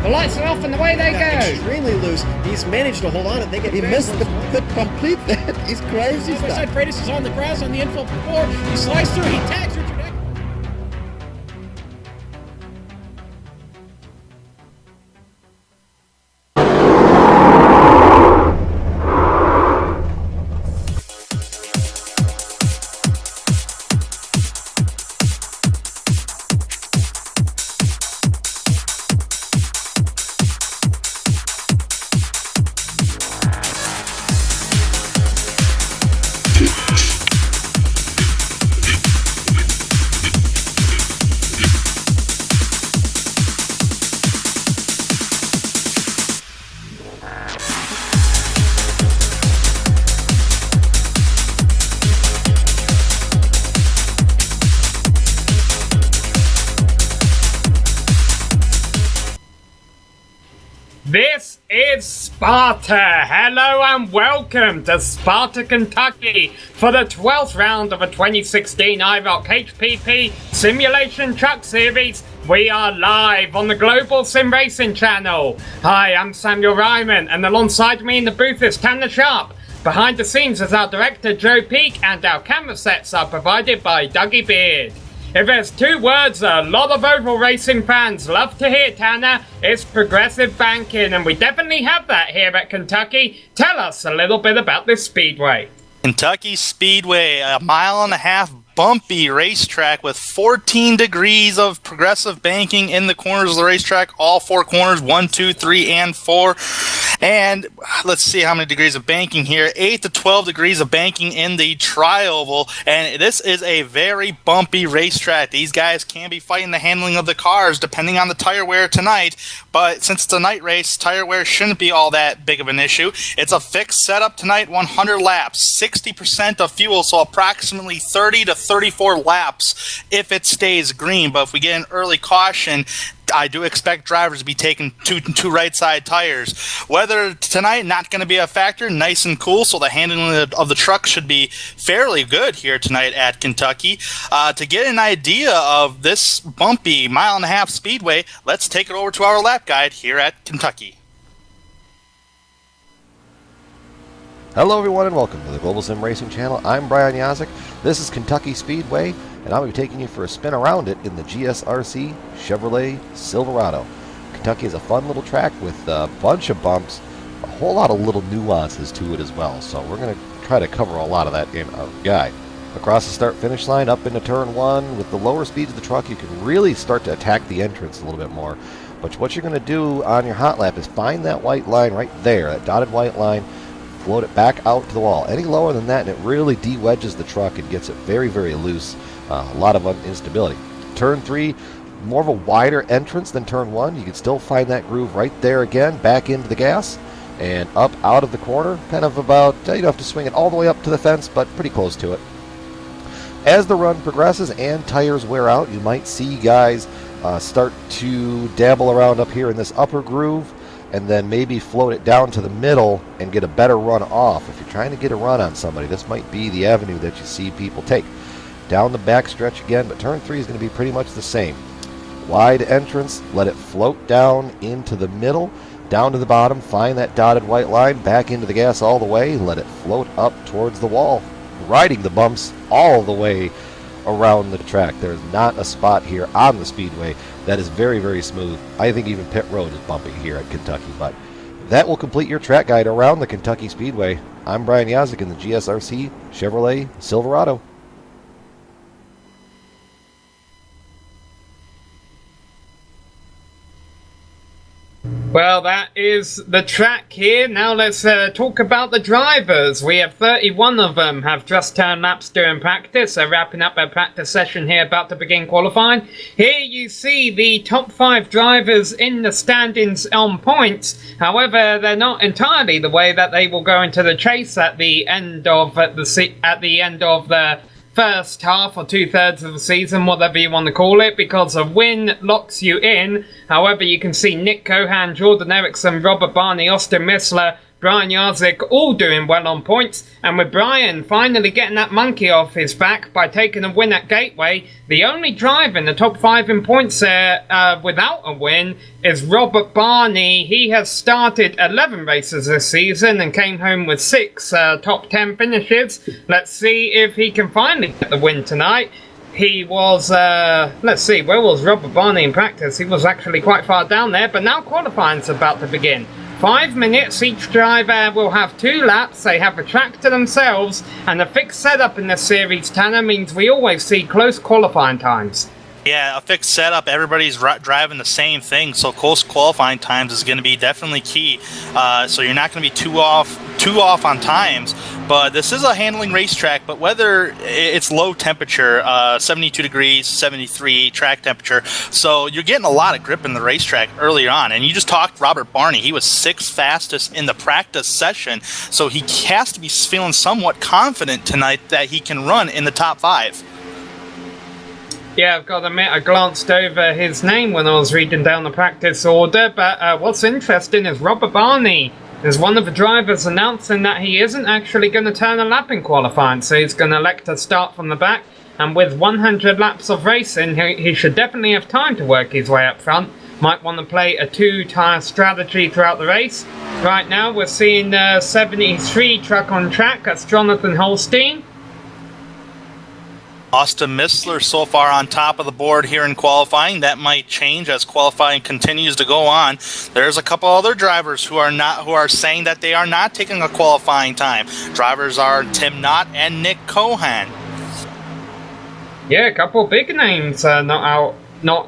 The lights are off and away they go. Extremely loose. He's managed to hold on and he missed the complete that. He's crazy. Side Freitas is on the grass on the infield floor. He slides through. He tags Richard Eck. This is Sparta. Hello and welcome to Sparta, Kentucky for the 12th round of a 2016 iROC HPP Simulation Truck Series. We are live on the Global Sim Racing channel. Hi, I'm Samuel Ryman, and alongside me in the booth is Tanner Sharp. Behind the scenes is our director Joe Peak, and our camera sets are provided by Dougie Beard. If there's two words a lot of oval racing fans love to hear, Tanner, it's progressive banking, and we definitely have that here at Kentucky. Tell us a little bit about this speedway. Kentucky Speedway, a 1.5 mile bumpy racetrack with 14 degrees of progressive banking in the corners of the racetrack, all four corners, 1, 2, 3, and 4. And let's see how many degrees of banking here. 8 to 12 degrees of banking in the tri-oval. And this is a very bumpy racetrack. These guys can be fighting the handling of the cars depending on the tire wear tonight. But since it's a night race, tire wear shouldn't be all that big of an issue. It's a fixed setup tonight, 100 laps, 60% of fuel, so approximately 30 to 34 laps if it stays green. But if we get an early caution, I do expect drivers to be taking two right side tires. Weather tonight, not going to be a factor. Nice and cool, so the handling of the truck should be fairly good here tonight at Kentucky. To get an idea of this bumpy 1.5 mile speedway, let's take it over to our lap guide here at Kentucky. Hello everyone and welcome to the Global Sim Racing channel. I'm Brian Yazik. This is Kentucky Speedway, and I'll be taking you for a spin around it in the GSRC Chevrolet Silverado. Kentucky is a fun little track with a bunch of bumps, a whole lot of little nuances to it as well. So we're going to try to cover a lot of that in our guide. Across the start-finish line, up into turn 1, with the lower speeds of the truck, you can really start to attack the entrance a little bit more. But what you're going to do on your hot lap is find that white line right there, that dotted white line, float it back out to the wall. Any lower than that, and it really de-wedges the truck and gets it very, very loose. A lot of instability. Turn 3, more of a wider entrance than turn 1. You can still find that groove right there again, back into the gas, and up out of the corner, kind of about, you don't have to swing it all the way up to the fence, but pretty close to it. As the run progresses and tires wear out, you might see guys start to dabble around up here in this upper groove, and then maybe float it down to the middle and get a better run off. If you're trying to get a run on somebody, this might be the avenue that you see people take. Down the back stretch again, but turn 3 is going to be pretty much the same. Wide entrance, let it float down into the middle, down to the bottom, find that dotted white line, back into the gas all the way, let it float up towards the wall, riding the bumps all the way around the track. There's not a spot here on the speedway that is very, very smooth. I think even pit road is bumpy here at Kentucky, but that will complete your track guide around the Kentucky Speedway. I'm Brian Yazik in the GSRC Chevrolet Silverado. Well, that is the track here. Now let's talk about the drivers. We have 31 of them have just turned laps during practice. They're wrapping up their practice session here, about to begin qualifying. Here you see the top 5 drivers in the standings on points. However, they're not entirely the way that they will go into the chase at the end of the first half or 2/3 of the season, whatever you want to call it, because a win locks you in. However, you can see Nick Cohan, Jordan Erickson, Robert Barney, Austin Missler, Brian Yarzik all doing well on points, and with Brian finally getting that monkey off his back by taking a win at Gateway, the only driver in the top 5 in points there without a win is Robert Barney. He has started 11 races this season and came home with 6 top 10 finishes. Let's see if he can finally get the win tonight. He was, let's see, where was Robert Barney in practice? He was actually quite far down there, but now qualifying's about to begin. 5 minutes, each driver will have 2 laps, they have a track to themselves, and a fixed setup in this series, Tanner, means we always see close qualifying times. Yeah, a fixed setup. Everybody's driving the same thing, so close qualifying times is going to be definitely key. So you're not going to be too off on times. But this is a handling racetrack. But whether it's low temperature, 72 degrees, 73 track temperature, so you're getting a lot of grip in the racetrack early on. And you just talked Robert Barney. He was 6th fastest in the practice session, so he has to be feeling somewhat confident tonight that he can run in the top 5. Yeah, I've got to admit, I glanced over his name when I was reading down the practice order, but what's interesting is Robert Barney is one of the drivers announcing that he isn't actually going to turn a lap in qualifying, so he's going to elect to start from the back, and with 100 laps of racing, he should definitely have time to work his way up front. Might want to play a 2-tyre strategy throughout the race. Right now, we're seeing 73 truck on track, that's Jonathan Holstein. Austin Missler so far on top of the board here in qualifying. That might change as qualifying continues to go on. There's a couple other drivers who are saying that they are not taking a qualifying time. Drivers are Tim Knott and Nick Cohan. Yeah, a couple big names not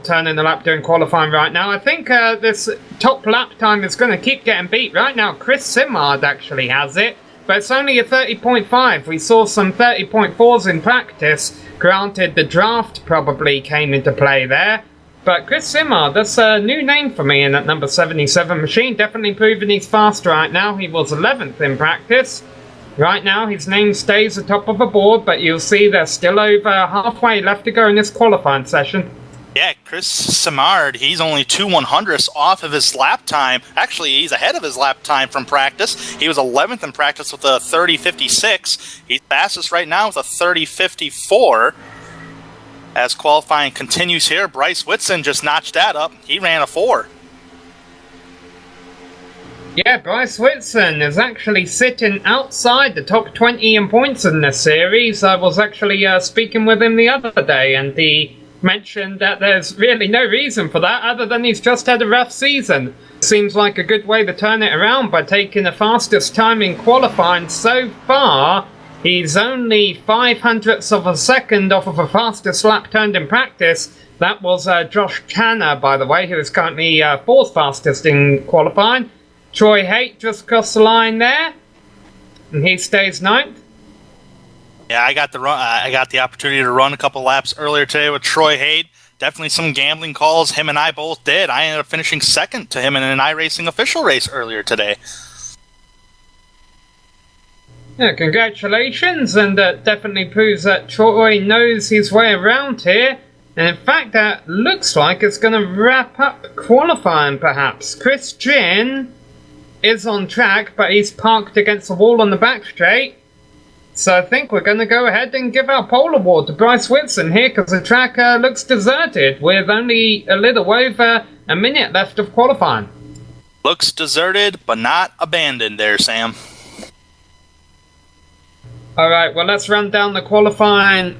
turning the lap during qualifying right now. I think this top lap time is going to keep getting beat. Right now, Chris Simard actually has it, but it's only a 30.5. We saw some 30.4s in practice. Granted, the draft probably came into play there. But Chris Simard, that's a new name for me in that number 77 machine. Definitely proving he's fast right now. He was 11th in practice. Right now, his name stays atop of the board, but you'll see there's still over halfway left to go in this qualifying session. Yeah, Chris Simard, he's only 2/100ths off of his lap time. Actually, he's ahead of his lap time from practice. He was 11th in practice with a 30.56. He's fastest right now with a 30.54. As qualifying continues here, Bryce Whitson just notched that up. He ran a 4. Yeah, Bryce Whitson is actually sitting outside the top 20 in points in this series. I was actually speaking with him the other day, and he mentioned that there's really no reason for that other than he's just had a rough season. Seems like a good way to turn it around by taking the fastest time in qualifying so far. He's only 0.05 of a second off of the fastest lap turned in practice. That was Josh Tanner, by the way, who is currently 4th fastest in qualifying. Troy Haight just crossed the line there, and he stays 9th. Yeah, I got the opportunity to run a couple laps earlier today with Troy Haight. Definitely some gambling calls. Him and I both did. I ended up finishing 2nd to him in an iRacing official race earlier today. Yeah, congratulations, and that definitely proves that Troy knows his way around here. And in fact, that looks like it's going to wrap up qualifying, perhaps. Chris Ginn is on track, but he's parked against the wall on the back straight. So I think we're going to go ahead and give our pole award to Bryce Whitson here, because the track looks deserted with only a little over a minute left of qualifying. Looks deserted, but not abandoned there, Sam. Alright, well, let's run down the qualifying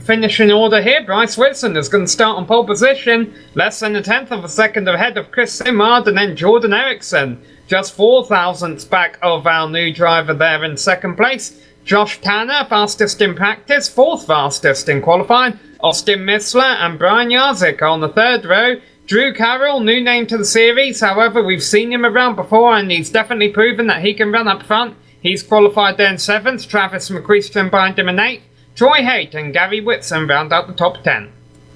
finishing order here. Bryce Whitson is going to start on pole position, less than a 10th of a second ahead of Chris Simard, and then Jordan Erickson, just 4 thousandths back of our new driver there in 2nd place. Josh Tanner, fastest in practice, 4th fastest in qualifying. Austin Missler and Brian Yarzik on the 3rd row. Drew Carroll, new name to the series, however, we've seen him around before, and he's definitely proven that he can run up front. He's qualified there in 7th. Travis McQueeston behind him in 8th. Troy Haight and Gary Whitson round out the top 10.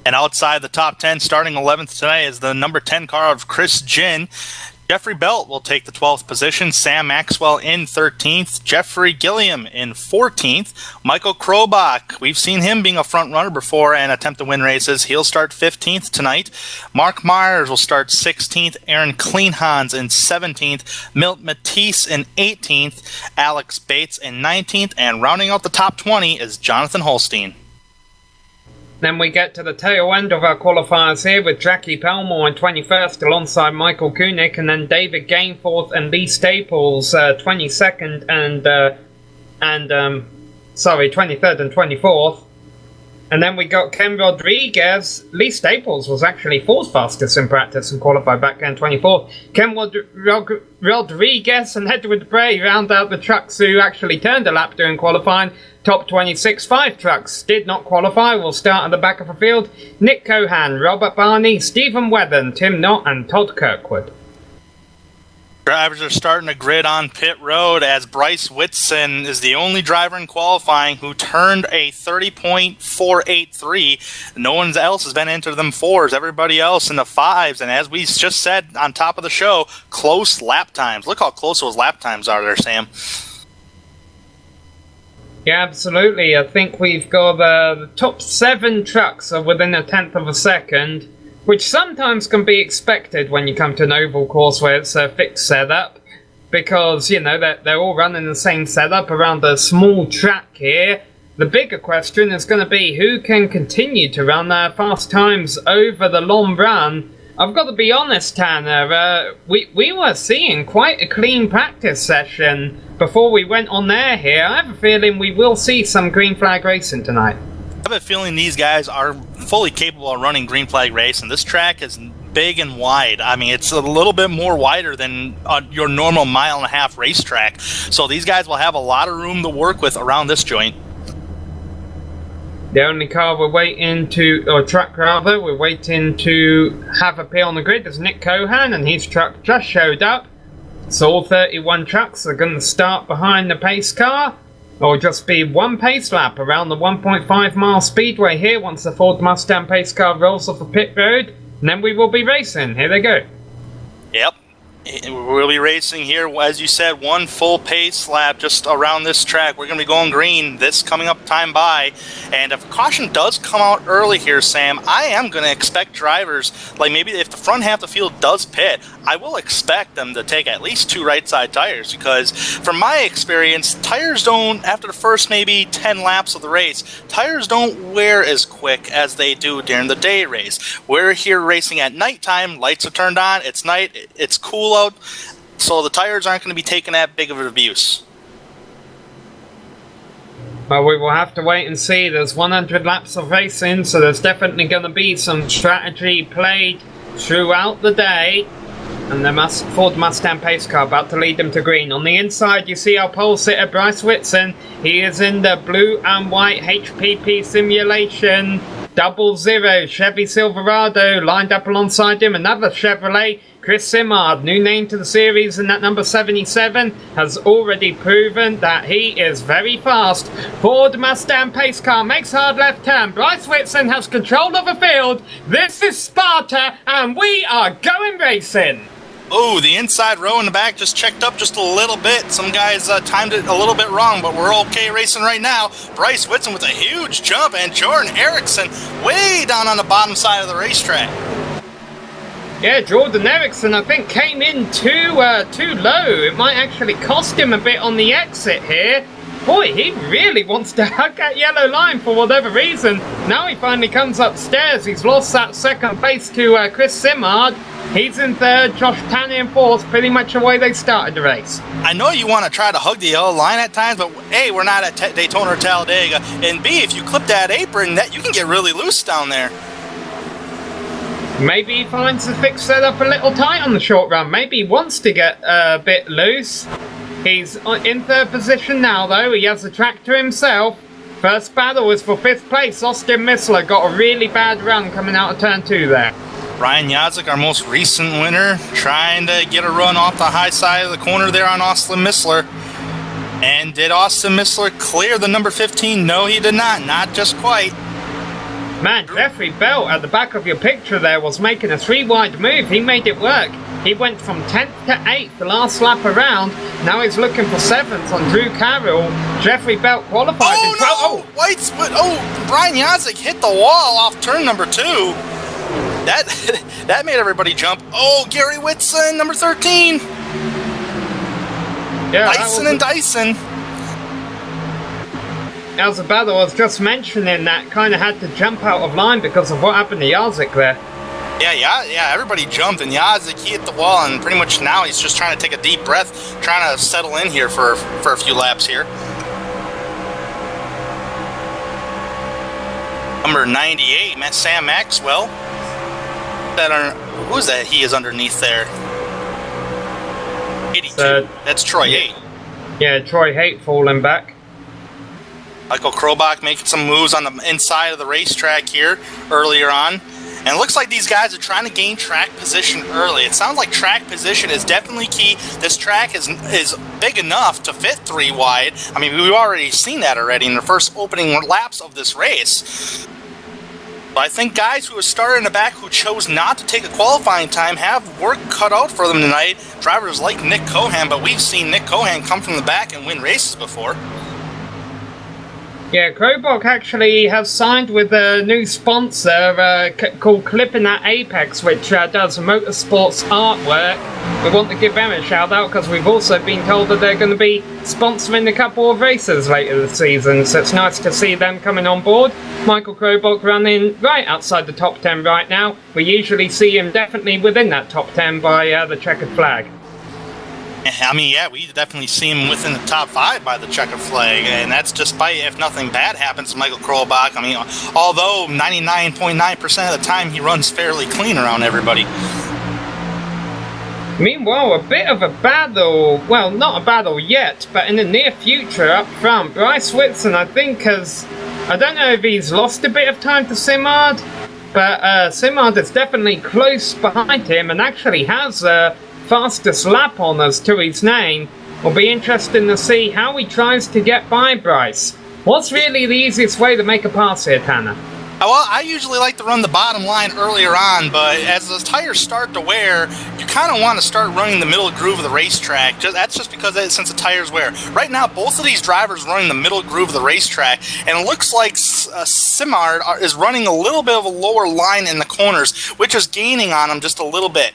And outside the top 10, starting 11th today, is the number 10 car of Chris Ginn. Jeffrey Belt will take the 12th position. Sam Maxwell in 13th. Jeffrey Gilliam in 14th. Michael Krobach, we've seen him being a front runner before and attempt to win races. He'll start 15th tonight. Mark Myers will start 16th. Aaron Kleinhans in 17th. Milt Matisse in 18th. Alex Bates in 19th. And rounding out the top 20 is Jonathan Holstein. Then we get to the tail end of our qualifiers here with Jackie Pelmore in 21st alongside Michael Kunik, and then David Gainforth and Lee Staples 22nd and 23rd and 24th. And then we got Ken Rodriguez. Lee Staples was actually 4th fastest in practice and qualified back in 24th. Ken Rodriguez and Edward Bray round out the trucks who actually turned a lap during qualifying. Top 26, 5 trucks did not qualify. Will start at the back of the field. Nick Cohan, Robert Barney, Stephen Wethen, Tim Knott and Todd Kirkwood. Drivers are starting to grid on pit road as Bryce Whitson is the only driver in qualifying who turned a 30.483. No one else has been into them 4s. Everybody else in the 5s. And as we just said on top of the show, close lap times. Look how close those lap times are there, Sam. Yeah, absolutely. I think we've got the top 7 trucks are within 1/10 of a second, which sometimes can be expected when you come to an oval course where it's a fixed setup, because, you know, they're all running the same setup around a small track here. The bigger question is going to be who can continue to run their fast times over the long run. I've got to be honest, Tanner, we were seeing quite a clean practice session before we went on air here. I have a feeling we will see some green flag racing tonight. I have a feeling these guys are fully capable of running green flag race, and this track is big and wide. I mean, it's a little bit more wider than your normal 1.5-mile racetrack. So these guys will have a lot of room to work with around this joint. The only car we're waiting to, or truck rather, we're waiting to have appear on the grid is Nick Cohan, and his truck just showed up. So all 31 trucks are going to start behind the pace car, or just be one pace lap around the 1.5-mile speedway here once the Ford Mustang pace car rolls off the pit road, and then we will be racing. Here they go. Yep. We'll be racing here, as you said, one full pace lap just around this track. We're going to be going green this coming up time by. And if caution does come out early here, Sam, I am going to expect drivers, like maybe if the front half of the field does pit, I will expect them to take at least 2 right side tires, because from my experience, tires don't, after the first maybe 10 laps of the race, tires don't wear as quick as they do during the day race. We're here racing at nighttime, lights are turned on, it's night, it's cool out, so the tires aren't going to be taking that big of an abuse. Well, we will have to wait and see. There's 100 laps of racing, so there's definitely going to be some strategy played throughout the day. And the Ford Mustang pace car about to lead them to green. On the inside, you see our pole sitter, Bryce Whitson. He is in the blue and white HPP simulation 00 Chevy Silverado. Lined up alongside him, another Chevrolet, Chris Simard, new name to the series, and that number 77 has already proven that he is very fast. Ford Mustang pace car makes hard left turn. Bryce Whitson has control of the field. This is Sparta, and we are going racing. Oh, the inside row in the back just checked up just a little bit. Some guys timed it a little bit wrong, but we're okay racing right now. Bryce Whitson with a huge jump, and Jordan Erickson way down on the bottom side of the racetrack. Yeah, Jordan Erickson, I think, came in too low. It might actually cost him a bit on the exit here. Boy, he really wants to hug that yellow line for whatever reason. Now he finally comes upstairs. He's lost that second place to Chris Simard. He's in third, Josh Tanner in fourth, pretty much the way they started the race. I know you want to try to hug the yellow line at times, but A, we're not at Daytona or Talladega, and B, if you clip that apron, that you can get really loose down there. Maybe he finds the fix set up a little tight on the short run. Maybe he wants to get a bit loose. He's in third position now, though. He has the track to himself. First battle is for 5th place. Austin Missler got a really bad run coming out of turn 2 there. Ryan Yazik, our most recent winner, trying to get a run off the high side of the corner there on Austin Missler. And did Austin Missler clear the number 15? No, he did not. Not just quite. Man, Jeffrey Belt at the back of your picture there was making a 3-wide move. He made it work. He went from 10th to 8th the last lap around. Now he's looking for 7th on Drew Carroll. Jeffrey Belt qualified in 12th. Oh, no! White split. Oh, Brian Yazik hit the wall off turn number 2. That made everybody jump. Oh, Gary Whitson, number 13. Yeah, Dyson and Dyson. That was a battle. I was just mentioning that kind of had to jump out of line because of what happened to Yazik there. Yeah, everybody jumped, and Yazik, he hit the wall, and pretty much now he's just trying to take a deep breath, trying to settle in here for a few laps here. Number 98, Sam Maxwell. Who's that he is underneath there? 82. That's Troy Haight. Yeah, Troy Haight falling back. Michael Krobach making some moves on the inside of the racetrack here earlier on. And it looks like these guys are trying to gain track position early. It sounds like track position is definitely key. This track is big enough to fit 3 wide. I mean, we've already seen that already in the first opening laps of this race. But I think guys who are started in the back who chose not to take a qualifying time have work cut out for them tonight. Drivers like Nick Cohan, but we've seen Nick Cohan come from the back and win races before. Yeah, Krobach actually has signed with a new sponsor called Clipping at Apex, which does motorsports artwork. We want to give them a shout out because we've also been told that they're going to be sponsoring a couple of races later this season, so it's nice to see them coming on board. Michael Krobach running right outside the top 10 right now. We usually see him definitely within that top 10 by the checkered flag. I mean, yeah, we definitely see him within the top 5 by the checkered flag, and that's despite if nothing bad happens to Michael Krobach. I mean, although 99.9% of the time he runs fairly clean around everybody. Meanwhile, a bit of a battle, well, not a battle yet, but in the near future up front, Bryce Whitson, I think, I don't know if he's lost a bit of time to Simard, but Simard is definitely close behind him and actually has fastest lap honours to his name. Will be interesting to see how he tries to get by Bryce. What's really the easiest way to make a pass here, Tanner? Well, I usually like to run the bottom line earlier on, but as the tires start to wear, you kind of want to start running the middle groove of the racetrack. That's just because since the tires wear. Right now, both of these drivers running the middle groove of the racetrack, and it looks like Simard is running a little bit of a lower line in the corners, which is gaining on him just a little bit.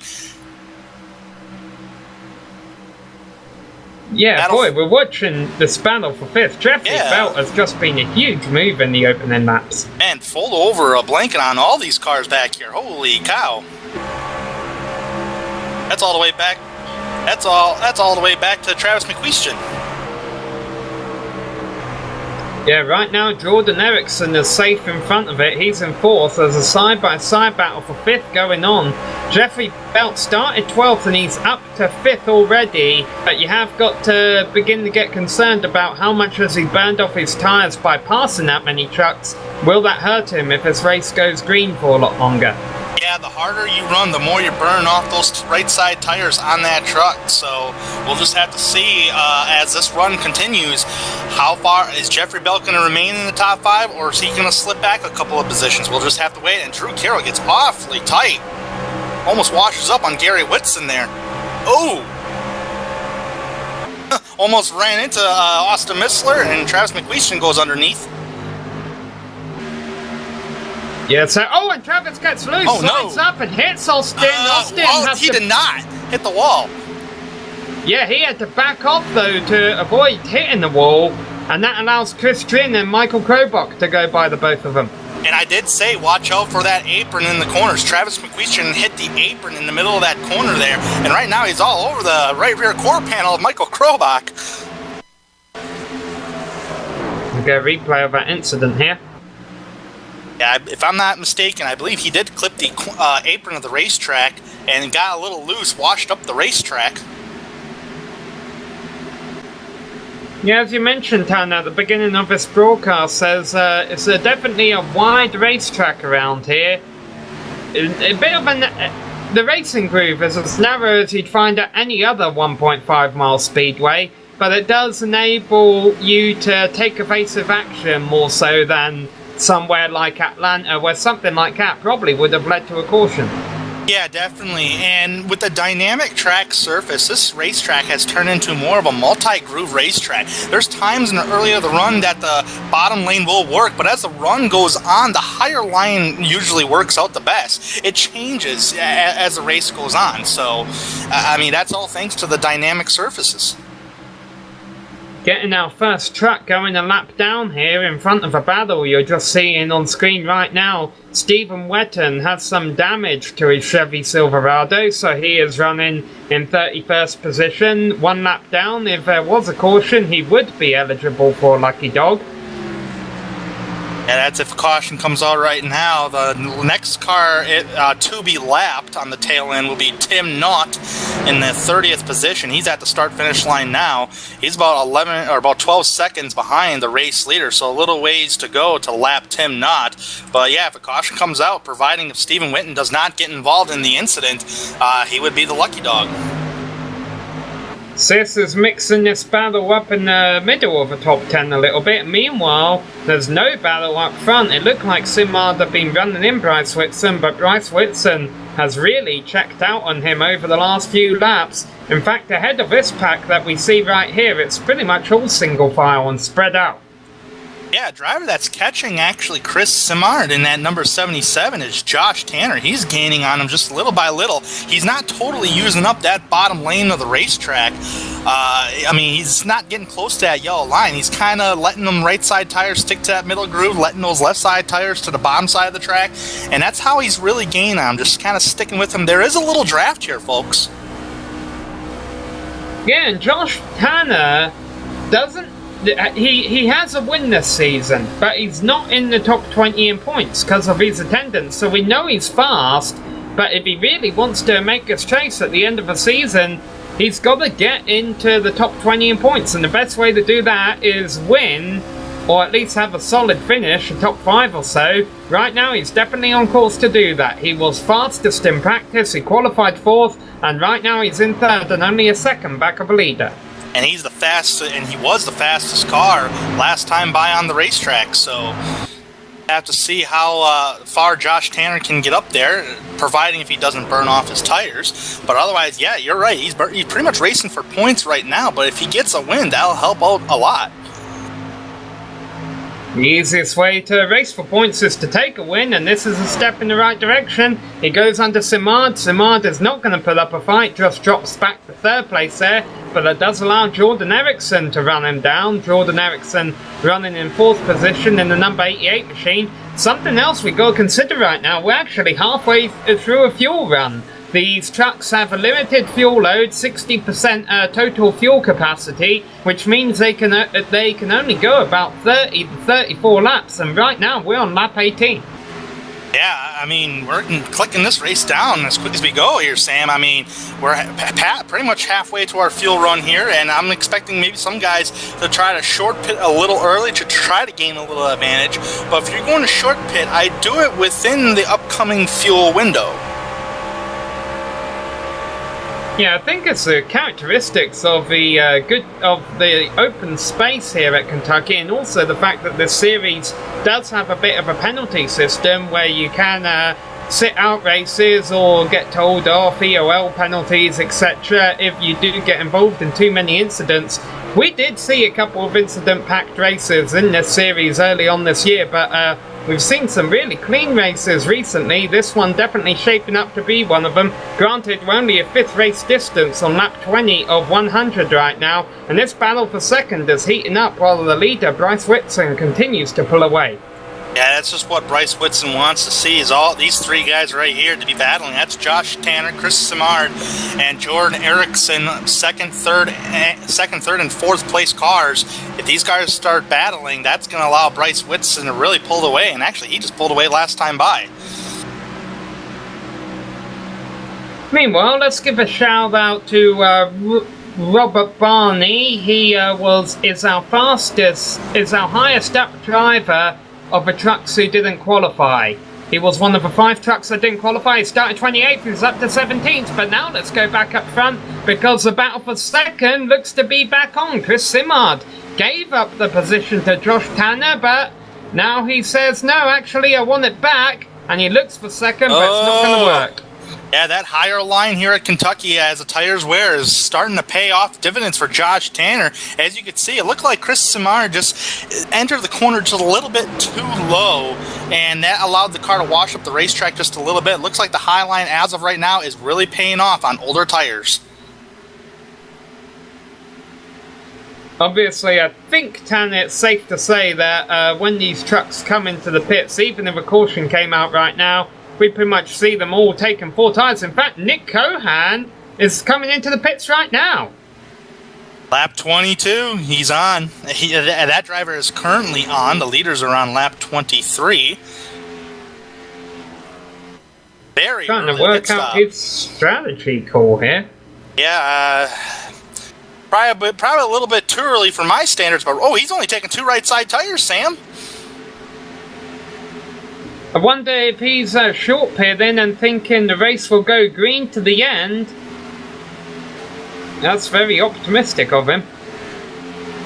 Yeah, boy, we're watching this battle for 5th. Jeffrey Belt has just been a huge move in the opening laps. Man, fold over a blanket on all these cars back here. Holy cow. That's all the way back. That's all the way back to Travis McQuestion. Yeah, right now Jordan Erickson is safe in front of it. He's in 4th. There's a side-by-side battle for 5th going on. Jeffrey Belt started 12th and he's up to 5th already. But you have got to begin to get concerned about how much has he burned off his tyres by passing that many trucks. Will that hurt him if his race goes green for a lot longer? Yeah, the harder you run, the more you burn off those right side tires on that truck. So we'll just have to see as this run continues, how far is Jeffrey Belt going to remain in the top 5, or is he going to slip back a couple of positions? We'll just have to wait. And Drew Carroll gets awfully tight, almost washes up on Gary Whitson there. Oh, almost ran into Austin Missler, and Travis McQuestion goes underneath. Yeah, so, and Travis gets loose, slides up and hits Austin. He did not hit the wall. Yeah, he had to back off, though, to avoid hitting the wall, and that allows Chris Trin and Michael Krobach to go by the both of them. And I did say, watch out for that apron in the corners. Travis McQuestion hit the apron in the middle of that corner there, and right now he's all over the right rear quarter panel of Michael Krobach. We'll get a replay of that incident here. Yeah, if I'm not mistaken, I believe he did clip the apron of the racetrack and got a little loose, washed up the racetrack. Yeah, as you mentioned, Tanner, at the beginning of this broadcast, says it's definitely a wide racetrack around here. A bit of the racing groove is as narrow as you'd find at any other 1.5 mile speedway, but it does enable you to take evasive action more so than somewhere like Atlanta, where something like that probably would have led to a caution. Yeah, definitely. And with the dynamic track surface, this racetrack has turned into more of a multi-groove racetrack. There's times in the earlier the run that the bottom lane will work, but as the run goes on, the higher line usually works out the best. It changes as the race goes on. So, I mean, that's all thanks to the dynamic surfaces. Getting our first truck going a lap down here in front of a battle you're just seeing on screen right now. Stephen Wetton has some damage to his Chevy Silverado, so he is running in 31st position. One lap down. If there was a caution, he would be eligible for Lucky Dog. Yeah, that's if caution comes out right now. The next car to be lapped on the tail end will be Tim Knott in the 30th position. He's at the start-finish line now. He's about 12 seconds behind the race leader, so a little ways to go to lap Tim Knott. But yeah, if a caution comes out, providing if Stephen Witten does not get involved in the incident, he would be the lucky dog. Sis is mixing this battle up in the middle of the top 10 a little bit. Meanwhile, there's no battle up front. It looked like Simard had been running in Bryce Whitson, but Bryce Whitson has really checked out on him over the last few laps. In fact, ahead of this pack that we see right here, it's pretty much all single file and spread out. Yeah, driver that's catching actually Chris Simard in that number 77 is Josh Tanner. He's gaining on him just little by little. He's not totally using up that bottom lane of the racetrack. I mean, he's not getting close to that yellow line. He's kind of letting them right side tires stick to that middle groove, letting those left side tires to the bottom side of the track. And that's how he's really gaining on him, just kind of sticking with him. There is a little draft here, folks. Yeah, and Josh Tanner doesn't... He has a win this season, but he's not in the top 20 in points because of his attendance. So we know he's fast, but if he really wants to make us chase at the end of the season, he's got to get into the top 20 in points. And the best way to do that is win, or at least have a solid finish, a top 5 or so. Right now, he's definitely on course to do that. He was fastest in practice, he qualified 4th, and right now he's in 3rd and only a second back of a leader. And he's the fastest, and he was the fastest car last time by on the racetrack. So have to see how far Josh Tanner can get up there, providing if he doesn't burn off his tires. But otherwise, yeah, you're right. He's pretty much racing for points right now. But if he gets a win, that'll help out a lot. The easiest way to race for points is to take a win, and this is a step in the right direction. He goes under Simard. Simard is not going to put up a fight, just drops back to 3rd place there, but that does allow Jordan Eriksson to run him down. Jordan Eriksson running in 4th position in the number 88 machine. Something else we got to consider right now, we're actually halfway through a fuel run. These trucks have a limited fuel load, 60% total fuel capacity, which means they can only go about 30 to 34 laps, and right now we're on lap 18. Yeah, I mean, we're clicking this race down as quick as we go here, Sam. I mean, we're pretty much halfway to our fuel run here, and I'm expecting maybe some guys to try to short pit a little early to try to gain a little advantage. But if you're going to short pit, I do it within the upcoming fuel window. Yeah, I think it's the characteristics of the open space here at Kentucky, and also the fact that this series does have a bit of a penalty system where you can sit out races or get told off, EOL penalties, etc. if you do get involved in too many incidents. We did see a couple of incident-packed races in this series early on this year, but we've seen some really clean races recently. This one definitely shaping up to be one of them. Granted, we're only a 5th race distance on lap 20 of 100 right now, and this battle for 2nd is heating up while the leader, Bryce Whitson, continues to pull away. Yeah, that's just what Bryce Whitson wants to see, is all these 3 guys right here to be battling. That's Josh Tanner, Chris Simard, and Jordan Eriksson, second, third, and 4th place cars. If these guys start battling, that's going to allow Bryce Whitson to really pull away, and actually he just pulled away last time by. Meanwhile, let's give a shout out to Robert Barney. He is our highest up driver of the trucks who didn't qualify. He was one of the 5 trucks that didn't qualify. He started 28th, he was up to 17th, but now let's go back up front because the battle for 2nd looks to be back on. Chris Simard gave up the position to Josh Tanner, but now he says, no, actually I want it back, and he looks for 2nd, but it's not going to work. Yeah, that higher line here at Kentucky as the tires wear is starting to pay off dividends for Josh Tanner. As you can see, it looked like Chris Simard just entered the corner just a little bit too low, and that allowed the car to wash up the racetrack just a little bit. It looks like the high line as of right now is really paying off on older tires. Obviously, I think, Tanner, it's safe to say that when these trucks come into the pits, even if a caution came out right now, we pretty much see them all taking 4 tires. In fact, Nick Cohan is coming into the pits right now. Lap 22, he's on. That driver is currently on. The leaders are on lap 23. Very trying to early work pit out stop. his strategy call here. Yeah, probably a little bit too early for my standards, but he's only taking 2 right side tires, Sam. I wonder if he's short pitting and thinking the race will go green to the end. That's very optimistic of him.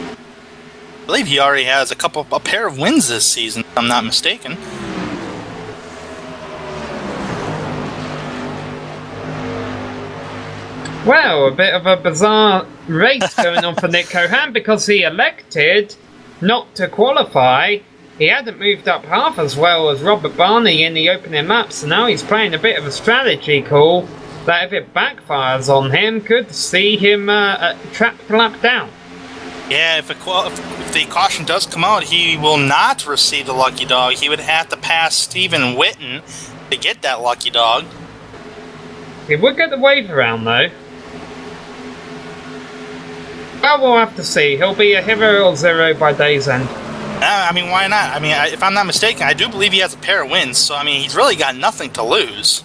I believe he already has a pair of wins this season, if I'm not mistaken. Well, a bit of a bizarre race going on for Nick Cohan because he elected not to qualify. He hadn't moved up half as well as Robert Barney in the opening lap, so now he's playing a bit of a strategy call that if it backfires on him, could see him trapped the lap down. Yeah, if the caution does come out, he will not receive the lucky dog. He would have to pass Stephen Witten to get that lucky dog. He would get the wave around though. Well, we'll have to see. He'll be a hero or zero by day's end. I mean, why not? I mean, if I'm not mistaken, I do believe he has a pair of wins, so I mean, he's really got nothing to lose.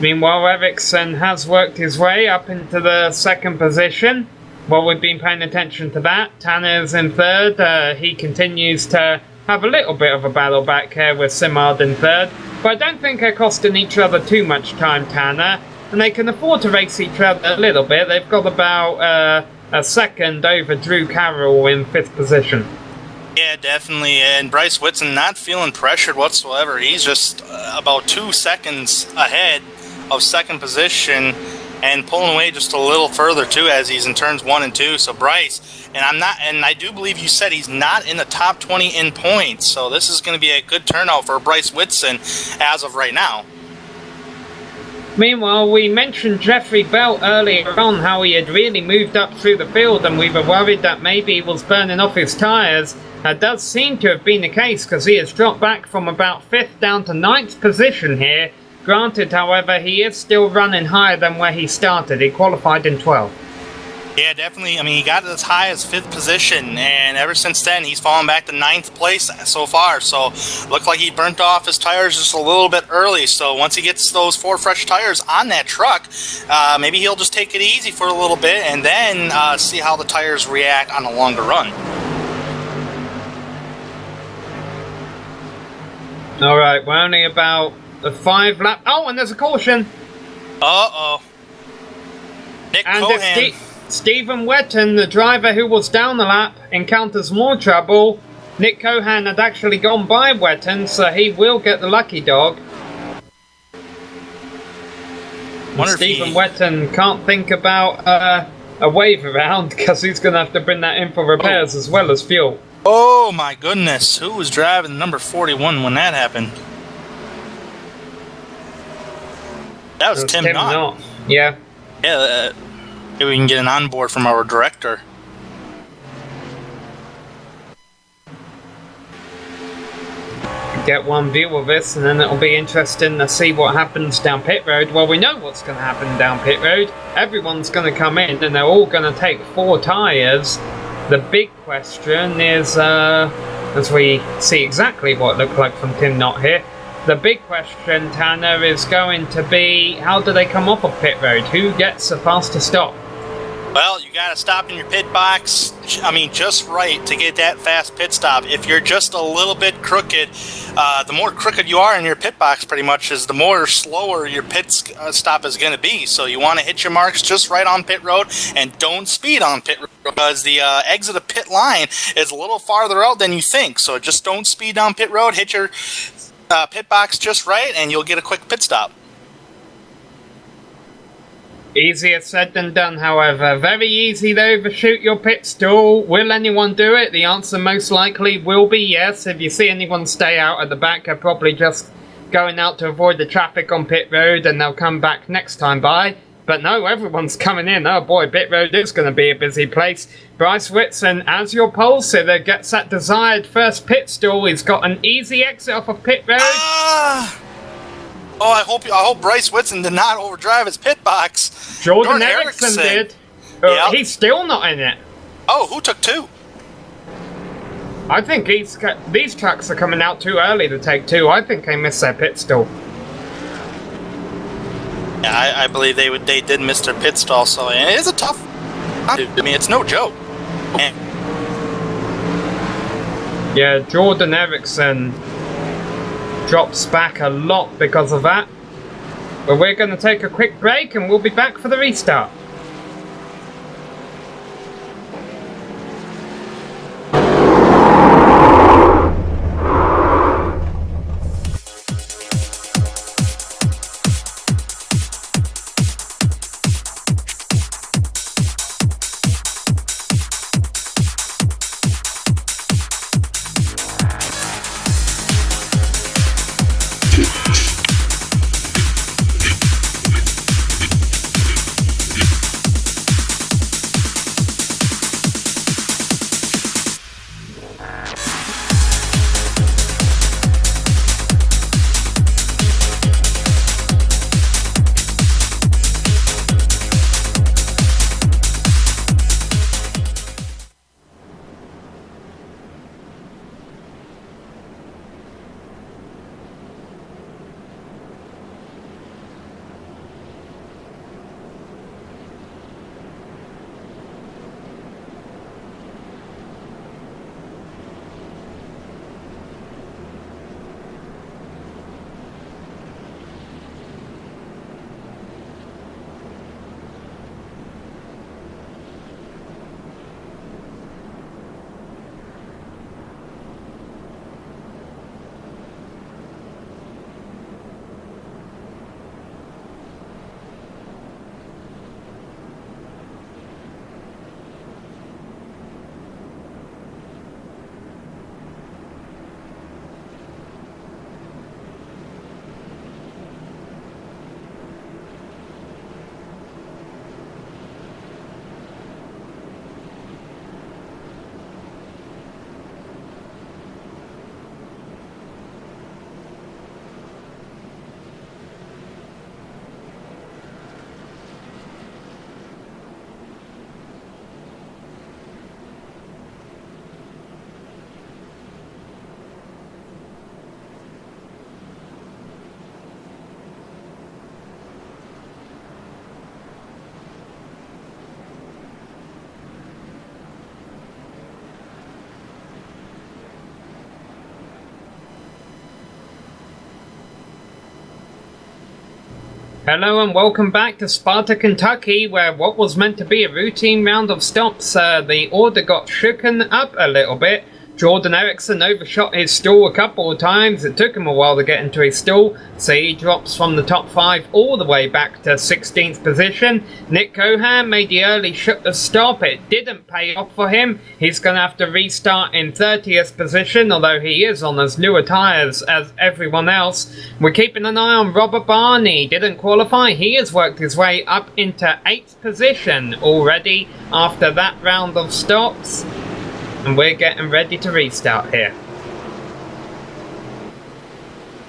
Meanwhile, Ericsson has worked his way up into the second position. Well, we've been paying attention to that. Tanner's in third. He continues to have a little bit of a battle back here with Simard in third. But I don't think they're costing each other too much time, Tanner. And they can afford to race each other a little bit. They've got about a second over Drew Carroll in 5th position. Yeah, definitely. And Bryce Whitson not feeling pressured whatsoever. He's just about 2 seconds ahead of 2nd position and pulling away just a little further too as he's in turns 1 and 2. So Bryce, and I do believe you said he's not in the top 20 in points. So this is going to be a good turnout for Bryce Whitson as of right now. Meanwhile, we mentioned Jeffrey Bell earlier on, how he had really moved up through the field, and we were worried that maybe he was burning off his tyres. That does seem to have been the case, because he has dropped back from about 5th down to 9th position here. Granted, however, he is still running higher than where he started. He qualified in 12th. Yeah, definitely. I mean, he got as high as 5th position, and ever since then, he's fallen back to 9th place so far. So, looked like he burnt off his tires just a little bit early. So, once he gets those 4 fresh tires on that truck, maybe he'll just take it easy for a little bit and then see how the tires react on a longer run. All right, we're only about 5 laps. Oh, and there's a caution. Uh-oh. Nick Cohan. Stephen Wetton, the driver who was down the lap, encounters more trouble. Nick Cohan had actually gone by Wetton, so he will get the lucky dog. Stephen Wetton can't think about a wave around because he's going to have to bring that in for repairs as well as fuel. Oh my goodness, who was driving number 41 when that happened? That was Tim Knott. Yeah. Yeah, maybe we can get an onboard from our director. Get one view of this, and then it'll be interesting to see what happens down pit road. Well, we know what's going to happen down pit road. Everyone's going to come in, and they're all going to take 4 tyres. The big question is, as we see exactly what it looked like from Tim Knott here, the big question, Tanner, is going to be, how do they come off of pit road? Who gets the fastest stop? Well, you got to stop in your pit box, just right to get that fast pit stop. If you're just a little bit crooked, the more crooked you are in your pit box pretty much is the more slower your pit stop is going to be. So you want to hit your marks just right on pit road and don't speed on pit road because the exit of pit line is a little farther out than you think. So just don't speed down pit road, hit your pit box just right, and you'll get a quick pit stop. Easier said than done, however. Very easy to overshoot your pit stall. Will anyone do it? The answer most likely will be yes. If you see anyone stay out at the back, they're probably just going out to avoid the traffic on pit road, and they'll come back next time by. But no, everyone's coming in. Oh boy, pit road is going to be a busy place. Bryce Whitson, as your pole sitter, gets that desired first pit stall. He's got an easy exit off of pit road. Oh, I hope Bryce Whitson did not overdrive his pit box. Jordan Erickson did. Yep. He's still not in it. Oh, who took 2? I think these trucks are coming out too early to take 2. I think they missed their pit stall. Yeah, I believe they did miss their pit stall, so it is a tough. I mean, it's no joke. Yeah, Jordan Erickson drops back a lot because of that. But we're going to take a quick break and we'll be back for the restart. Hello and welcome back to Sparta, Kentucky, where what was meant to be a routine round of stops, the order got shooken up a little bit. Jordan Erickson overshot his stall a couple of times. It took him a while to get into his stall, so he drops from the top 5 all the way back to 16th position. Nick Cohan made the early stop. It didn't pay off for him. He's going to have to restart in 30th position, although he is on as newer tyres as everyone else. We're keeping an eye on Robert Barney. Didn't qualify. He has worked his way up into 8th position already after that round of stops. And we're getting ready to restart here.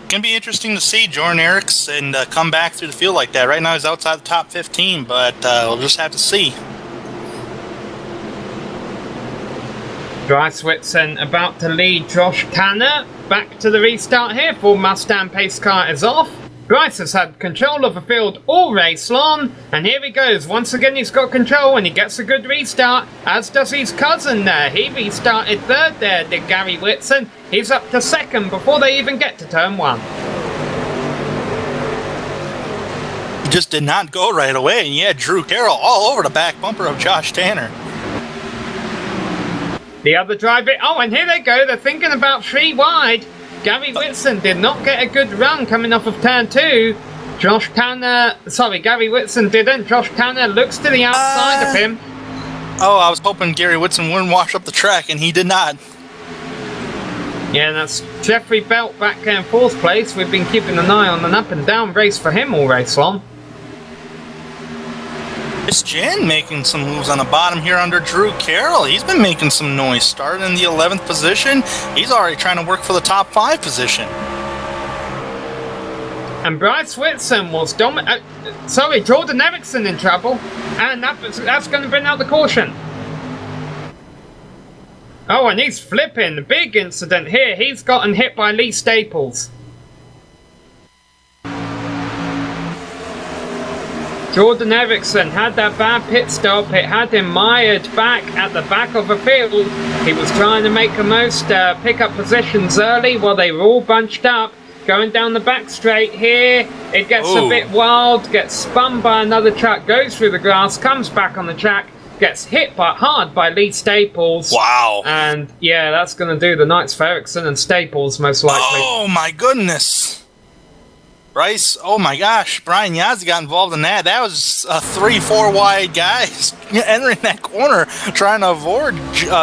Gonna be interesting to see Jordan Erickson come back through the field like that. Right now he's outside the top 15, but we'll just have to see. Bryce Whitson about to lead Josh Tanner. Back to the restart here. Full Mustang pace car is off. Bryce has had control of the field all race long, and here he goes. Once again he's got control and he gets a good restart, as does his cousin there. He restarted 3rd there, did Gary Whitson. He's up to 2nd before they even get to turn 1. He just did not go right away, and you had Drew Carroll all over the back bumper of Josh Tanner. The other driver, oh, and here they go. They're thinking about 3 wide. Gary Whitson did not get a good run coming off of turn 2. Gary Whitson didn't. Josh Tanner looks to the outside of him. Oh, I was hoping Gary Whitson wouldn't wash up the track, and he did not. Yeah, that's Jeffrey Belt back in 4th place. We've been keeping an eye on an up and down race for him all race long. Chris Jen making some moves on the bottom here under Drew Carroll. He's been making some noise. Started in the 11th position. He's already trying to work for the top 5 position. And Bryce Whitson was Jordan Erickson in trouble. And that's going to bring out the caution. Oh, and he's flipping. The big incident here. He's gotten hit by Lee Staples. Jordan Erickson had that bad pit stop. It had him mired back at the back of the field. He was trying to make the most pick up positions early while they were all bunched up. Going down the back straight here. It gets a bit wild, gets spun by another truck, goes through the grass, comes back on the track, gets hit hard by Lee Staples. Wow. And yeah, that's going to do the nights for Erickson and Staples most likely. Oh my goodness. Bryce, oh my gosh, Brian Yazzie got involved in that. That was 3-4 wide guys entering that corner trying to avoid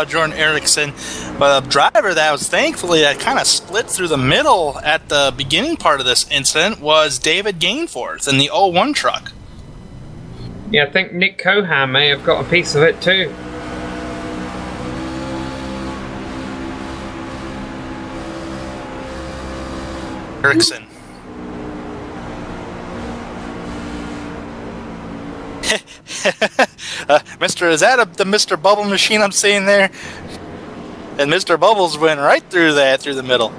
Jordan Erickson. But a driver that was thankfully that kind of split through the middle at the beginning part of this incident was David Gainforth in the 01 truck. Yeah, I think Nick Cohan may have got a piece of it too. Erickson. Mr. Is that the Mr. Bubble machine I'm seeing there? And Mr. Bubbles went right through the middle.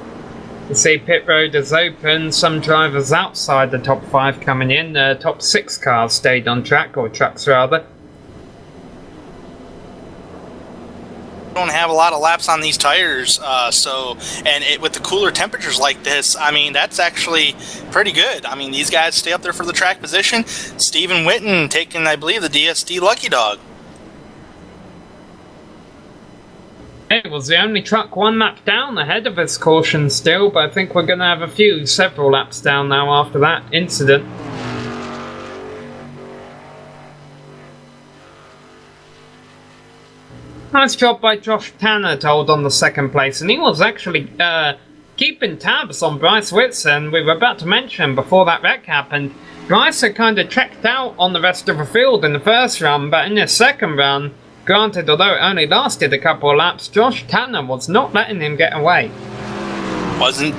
You see pit road is open, some drivers outside the top 5 coming in, the top 6 cars stayed on track, or trucks rather. Don't have a lot of laps on these tires, with the cooler temperatures like this, I mean, that's actually pretty good. I mean, these guys stay up there for the track position. Stephen Witten taking, I believe, the DSD Lucky Dog. It was the only truck 1 lap down ahead of its caution still, but I think we're going to have several laps down now after that incident. Nice job by Josh Tanner to hold on the 2nd place, and he was actually keeping tabs on Bryce Whitson. We were about to mention before that wreck happened, Bryce had kind of checked out on the rest of the field in the first run, but in his 2nd run, granted although it only lasted a couple of laps, Josh Tanner was not letting him get away.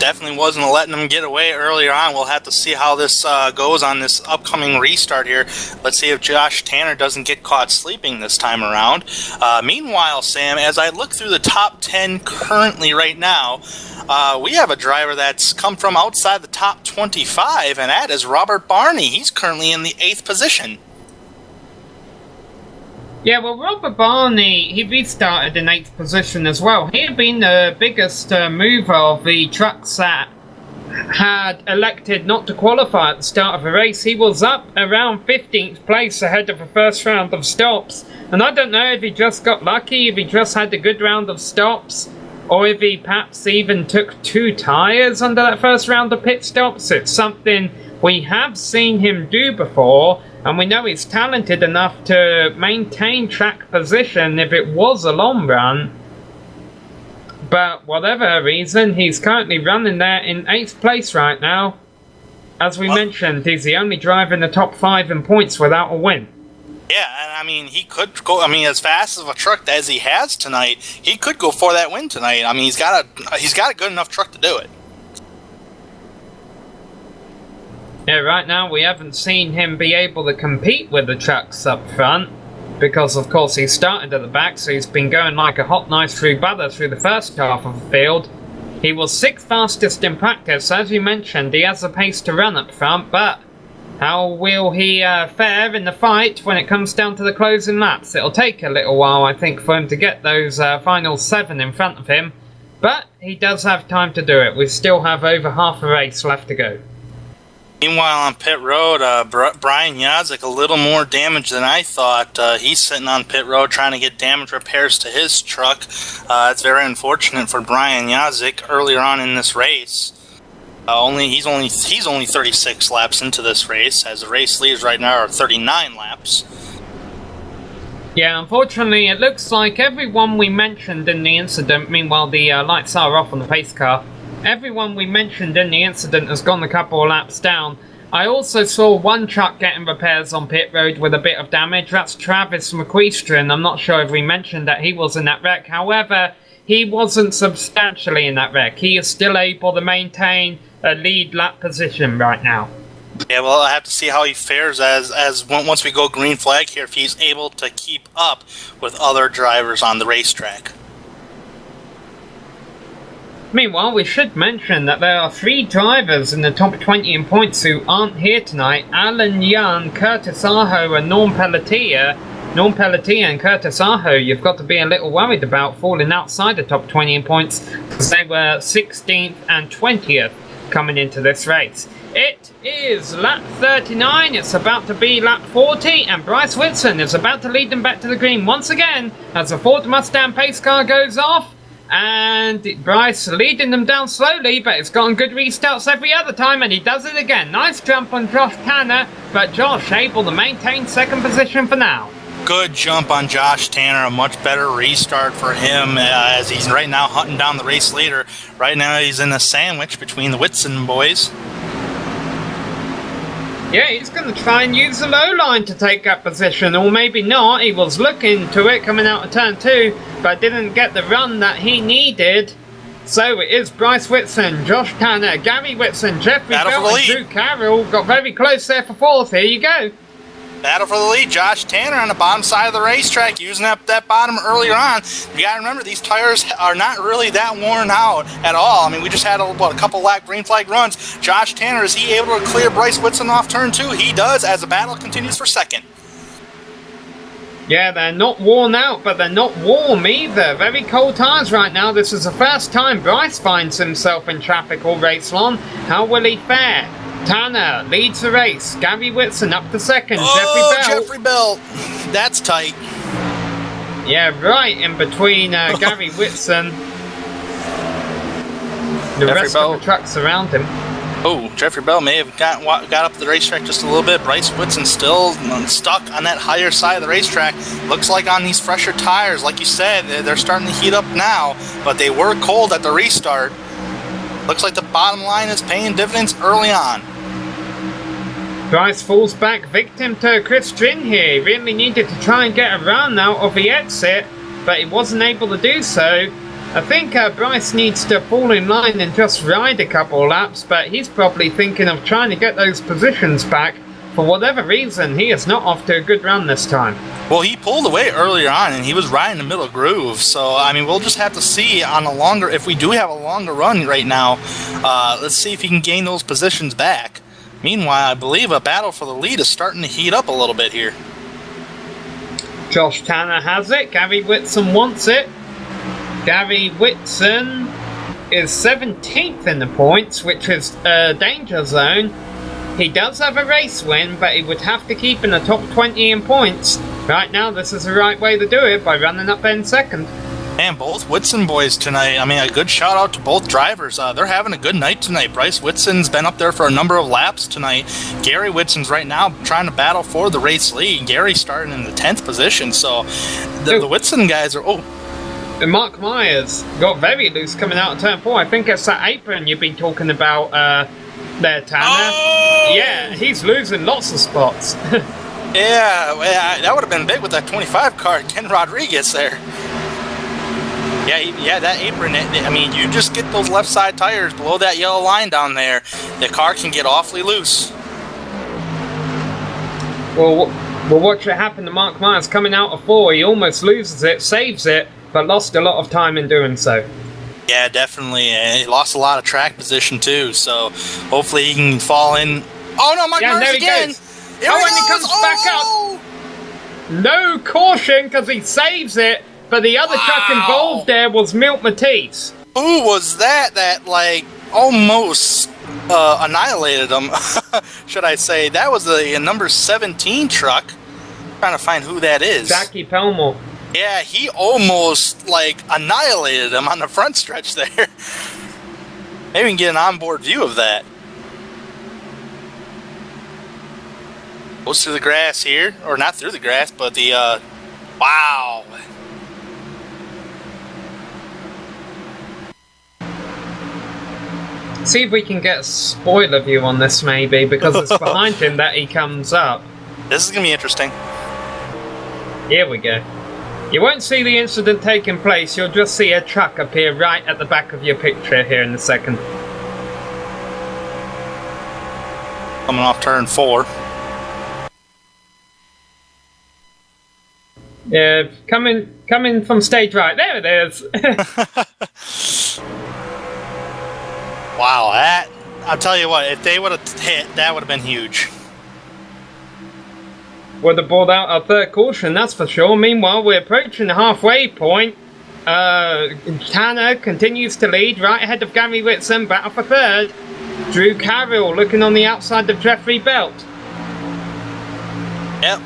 Definitely wasn't letting them get away earlier on. We'll have to see how this goes on this upcoming restart here. Let's see if Josh Tanner doesn't get caught sleeping this time around. Meanwhile, Sam, as I look through the top 10 currently right now, we have a driver that's come from outside the top 25, and that is Robert Barney. He's currently in the 8th position. Yeah, well, Robert Barney, he restarted in 8th position as well. He had been the biggest mover of the trucks that had elected not to qualify at the start of the race. He was up around 15th place ahead of the first round of stops. And I don't know if he just got lucky, if he just had a good round of stops, or if he perhaps even took 2 tyres under that first round of pit stops. It's something we have seen him do before, and we know he's talented enough to maintain track position if it was a long run. But whatever reason, he's currently running there in 8th place right now. As we mentioned, he's the only driver in the top 5 in points without a win. Yeah, and I mean, he could go, as fast of a truck as he has tonight, he could go for that win tonight. I mean, he's got a good enough truck to do it. Yeah, right now we haven't seen him be able to compete with the trucks up front, because of course he started at the back, so he's been going like a hot knife through butter through the first half of the field. He was 6th fastest in practice. As you mentioned, he has the pace to run up front, but how will he fare in the fight when it comes down to the closing laps? It'll take a little while, I think, for him to get those final 7 in front of him, but he does have time to do it. We still have over half a race left to go. Meanwhile, on pit road, Brian Yazik, a little more damage than I thought. He's sitting on pit road trying to get damage repairs to his truck. It's very unfortunate for Brian Yazik earlier on in this race. He's only 36 laps into this race, as the race leaders right now are 39 laps. Yeah, unfortunately, it looks like everyone we mentioned in the incident, meanwhile the lights are off on the pace car, everyone we mentioned in the incident has gone a couple of laps down. I also saw one truck getting repairs on pit road with a bit of damage. That's Travis McQueestron. I'm not sure if we mentioned that he was in that wreck. However, he wasn't substantially in that wreck. He is still able to maintain a lead lap position right now. Yeah, well, I have to see how he fares as once we go green flag here, if he's able to keep up with other drivers on the racetrack. Meanwhile, we should mention that there are 3 drivers in the top 20 in points who aren't here tonight. Alan Young, Curtis Aho and Norm Pelletier. Norm Pelletier and Curtis Aho, you've got to be a little worried about falling outside the top 20 in points because they were 16th and 20th coming into this race. It is lap 39, it's about to be lap 40, and Bryce Whitson is about to lead them back to the green once again as the Ford Mustang pace car goes off. And Bryce leading them down slowly, but it's gotten good restarts every other time, and he does it again. Nice jump on Josh Tanner, but Josh able to maintain second position for now. Good jump on Josh Tanner, a much better restart for him as he's right now hunting down the race leader. Right now he's in a sandwich between the Whitson boys. Yeah, he's going to try and use the low line to take that position, or maybe not. He was looking to it coming out of turn 2, but didn't get the run that he needed. So it is Bryce Whitson, Josh Tanner, Gary Whitson, Jeffrey Bell and Drew Carroll. Got very close there for 4th. Here you go. Battle for the lead. Josh Tanner on the bottom side of the racetrack using up that bottom earlier on. You got to remember, these tires are not really that worn out at all. I mean, we just had a couple lap green flag runs. Josh Tanner, is he able to clear Bryce Whitson off turn 2? He does, as the battle continues for second. Yeah, they're not worn out, but they're not warm either. Very cold tires right now. This is the first time Bryce finds himself in traffic all race long. How will he fare? Tanner leads the race. Gary Whitson up to second. Jeffrey Bell. That's tight. Yeah, right in between Gary Whitson. The rest of the trucks around him. Oh, Jeffrey Bell may have got up the racetrack just a little bit. Bryce Whitson still stuck on that higher side of the racetrack. Looks like on these fresher tires, like you said, they're starting to heat up now, but they were cold at the restart. Looks like the bottom line is paying dividends early on. Bryce falls back victim to Chris Drin here. He really needed to try and get a run out of the exit, but he wasn't able to do so. I think Bryce needs to fall in line and just ride a couple laps, but he's probably thinking of trying to get those positions back. For whatever reason, he is not off to a good run this time. Well, he pulled away earlier on, and he was right in the middle groove. So, I mean, we'll just have to see on a longer, if we do have a longer run right now, let's see if he can gain those positions back. Meanwhile, I believe a battle for the lead is starting to heat up a little bit here. Josh Tanner has it. Gary Whitson wants it. Gary Whitson is 17th in the points, which is a danger zone. He does have a race win, but he would have to keep in the top 20 in points. Right now, this is the right way to do it, by running up in second. And both Whitson boys tonight, I mean, a good shout out to both drivers. They're having a good night tonight. Bryce Whitson's been up there for a number of laps tonight. Gary Whitson's right now trying to battle for the race lead. Gary's starting in the 10th position, so the Whitson guys are... And Mark Myers got very loose coming out of turn 4. I think it's that apron you've been talking about there, Tanner. Oh! Yeah, he's losing lots of spots. Yeah, that would have been big with that 25 car, Ken Rodriguez there. Yeah, that apron, I mean, you just get those left side tires below that yellow line down there, the car can get awfully loose. Well, watch it happen to Mark Myers coming out of 4. He almost loses it, saves it, but lost a lot of time in doing so. Yeah, definitely. He lost a lot of track position, too, so hopefully he can fall in. Oh, no, Mark Myers again! Goes. He comes back up. No caution, because he saves it. But the other truck involved there was Milt Matisse. Who was that like, almost annihilated him, should I say. That was the number 17 truck. Trying to find who that is. Jackie Pelmore. Yeah, he almost, like, annihilated him on the front stretch there. Maybe we can get an onboard view of that. Goes through the grass here. Or not through the grass, but the, wow. See if we can get a spoiler view on this, maybe, because it's behind him that he comes up. This is going to be interesting. Here we go. You won't see the incident taking place, you'll just see a truck appear right at the back of your picture here in a second. Coming off turn 4. Yeah, coming from stage right. There it is. Wow, I'll tell you what, if they would have hit, that would have been huge. Would have brought out our third caution, that's for sure. Meanwhile, we're approaching the halfway point. Tanner continues to lead right ahead of Gary Whitson, battle for third. Drew Carroll looking on the outside of Jeffrey Belt. Yep.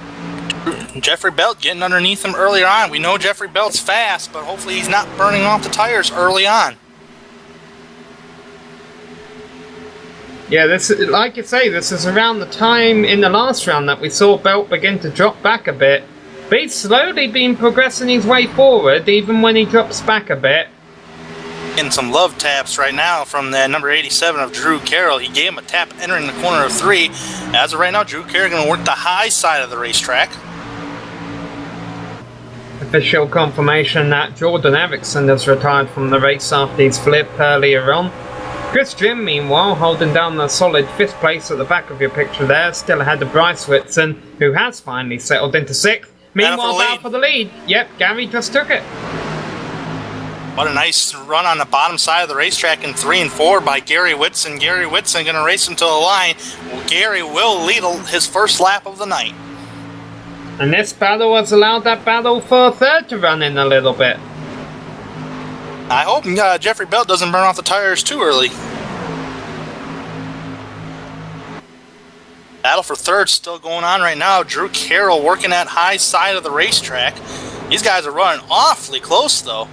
Jeffrey Belt getting underneath him earlier on. We know Jeffrey Belt's fast, but hopefully he's not burning off the tires early on. Yeah, this, like you say, this is around the time in the last round that we saw Belt begin to drop back a bit. But he's slowly been progressing his way forward, even when he drops back a bit. Getting some love taps right now from the number 87 of Drew Carroll. He gave him a tap entering the corner of 3. As of right now, Drew Carroll going to work the high side of the racetrack. Official confirmation that Jordan Erickson has retired from the race after his flip earlier on. Chris Jim, meanwhile, holding down the solid 5th place at the back of your picture there, still ahead of Bryce Whitson, who has finally settled into 6th. Meanwhile, battle for the lead. Yep, Gary just took it. What a nice run on the bottom side of the racetrack in 3 and 4 by Gary Whitson. Gary Whitson going to race him to the line. Well, Gary will lead his first lap of the night. And this battle has allowed that battle for third to run in a little bit. I hope Jeffrey Belt doesn't burn off the tires too early. Battle for third still going on right now. Drew Carroll working that high side of the racetrack. These guys are running awfully close, though.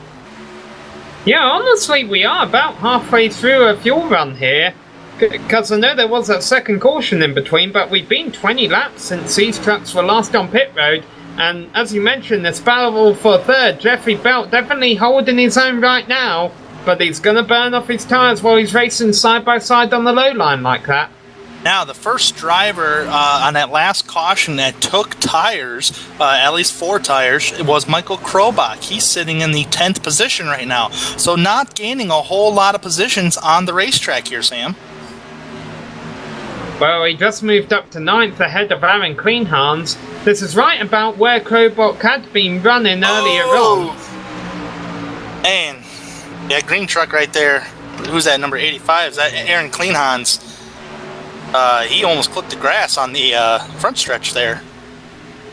Yeah, honestly, we are about halfway through a fuel run here. Because I know there was a second caution in between, but we've been 20 laps since these trucks were last on pit road. And as you mentioned, this battle for third, Jeffrey Belt definitely holding his own right now. But he's going to burn off his tyres while he's racing side by side on the low line like that. Now, the first driver on that last caution that took tires, at least 4 tires, it was Michael Krobach. He's sitting in the 10th position right now. So not gaining a whole lot of positions on the racetrack here, Sam. Well, he just moved up to 9th ahead of Aaron Cleanhans. This is right about where Krobach had been running earlier on. Man, yeah, green truck right there. Who's that, number 85? Is that Aaron Cleanhans? He almost clipped the grass on the front stretch there.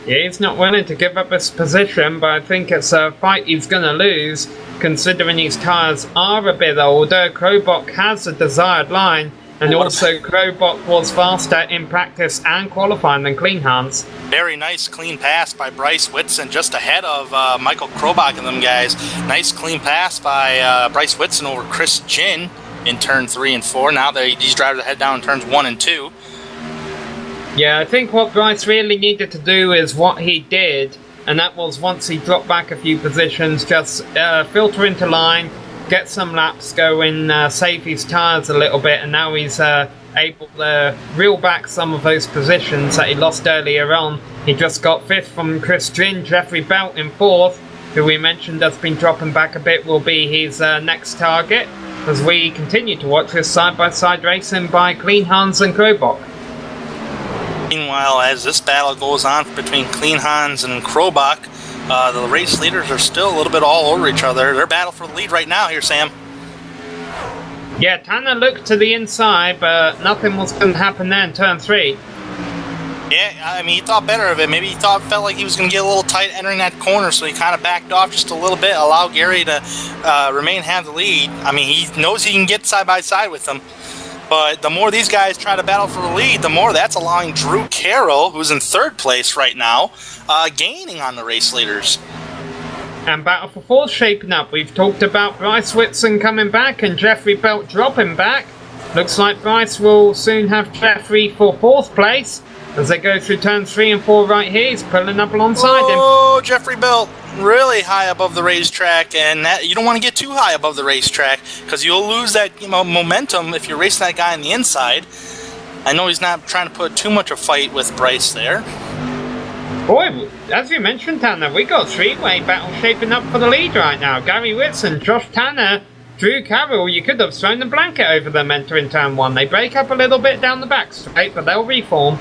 Yeah, he's not willing to give up his position, but I think it's a fight he's going to lose, considering his tyres are a bit older. Krobach has a desired line, and also Krobach was faster in practice and qualifying than Cleanhans. Very nice clean pass by Bryce Whitson, just ahead of Michael Krobach and them guys. Nice clean pass by Bryce Whitson over Chris Ginn in turn 3 and 4. Now these drivers are head down in turns 1 and 2. Yeah, I think what Bryce really needed to do is what he did, and that was once he dropped back a few positions, just filter into line, get some laps going, save his tyres a little bit, and now he's able to reel back some of those positions that he lost earlier on. He just got 5th from Chris Ginn. Jeffrey Belt in 4th, who we mentioned has been dropping back a bit, will be his next target, as we continue to watch this side-by-side racing by Cleanhans and Krobach. Meanwhile, as this battle goes on between Cleanhans and Krobach, the race leaders are still a little bit all over each other. They're battle for the lead right now here, Sam. Yeah, Tanner looked to the inside, but nothing was going to happen there in turn 3. Yeah, I mean, he thought better of it. Maybe he felt like he was going to get a little tight entering that corner, so he kind of backed off just a little bit, allow Gary to have the lead. I mean, he knows he can get side by side with him. But the more these guys try to battle for the lead, the more that's allowing Drew Carroll, who's in third place right now, gaining on the race leaders. And Battle for Fourth shaping up. We've talked about Bryce Whitson coming back and Jeffrey Belt dropping back. Looks like Bryce will soon have Jeffrey for fourth place. As they go through turns 3 and 4 right here, he's pulling up alongside him. Oh, Jeffrey Belt really high above the racetrack, and that, you don't want to get too high above the racetrack because you'll lose that momentum if you're racing that guy on the inside. I know he's not trying to put too much of a fight with Bryce there. Boy, as you mentioned, Tanner, we got a three-way battle shaping up for the lead right now. Gary Whitson, Josh Tanner, Drew Carroll. You could have thrown the blanket over them entering turn 1. They break up a little bit down the back straight, but they'll reform.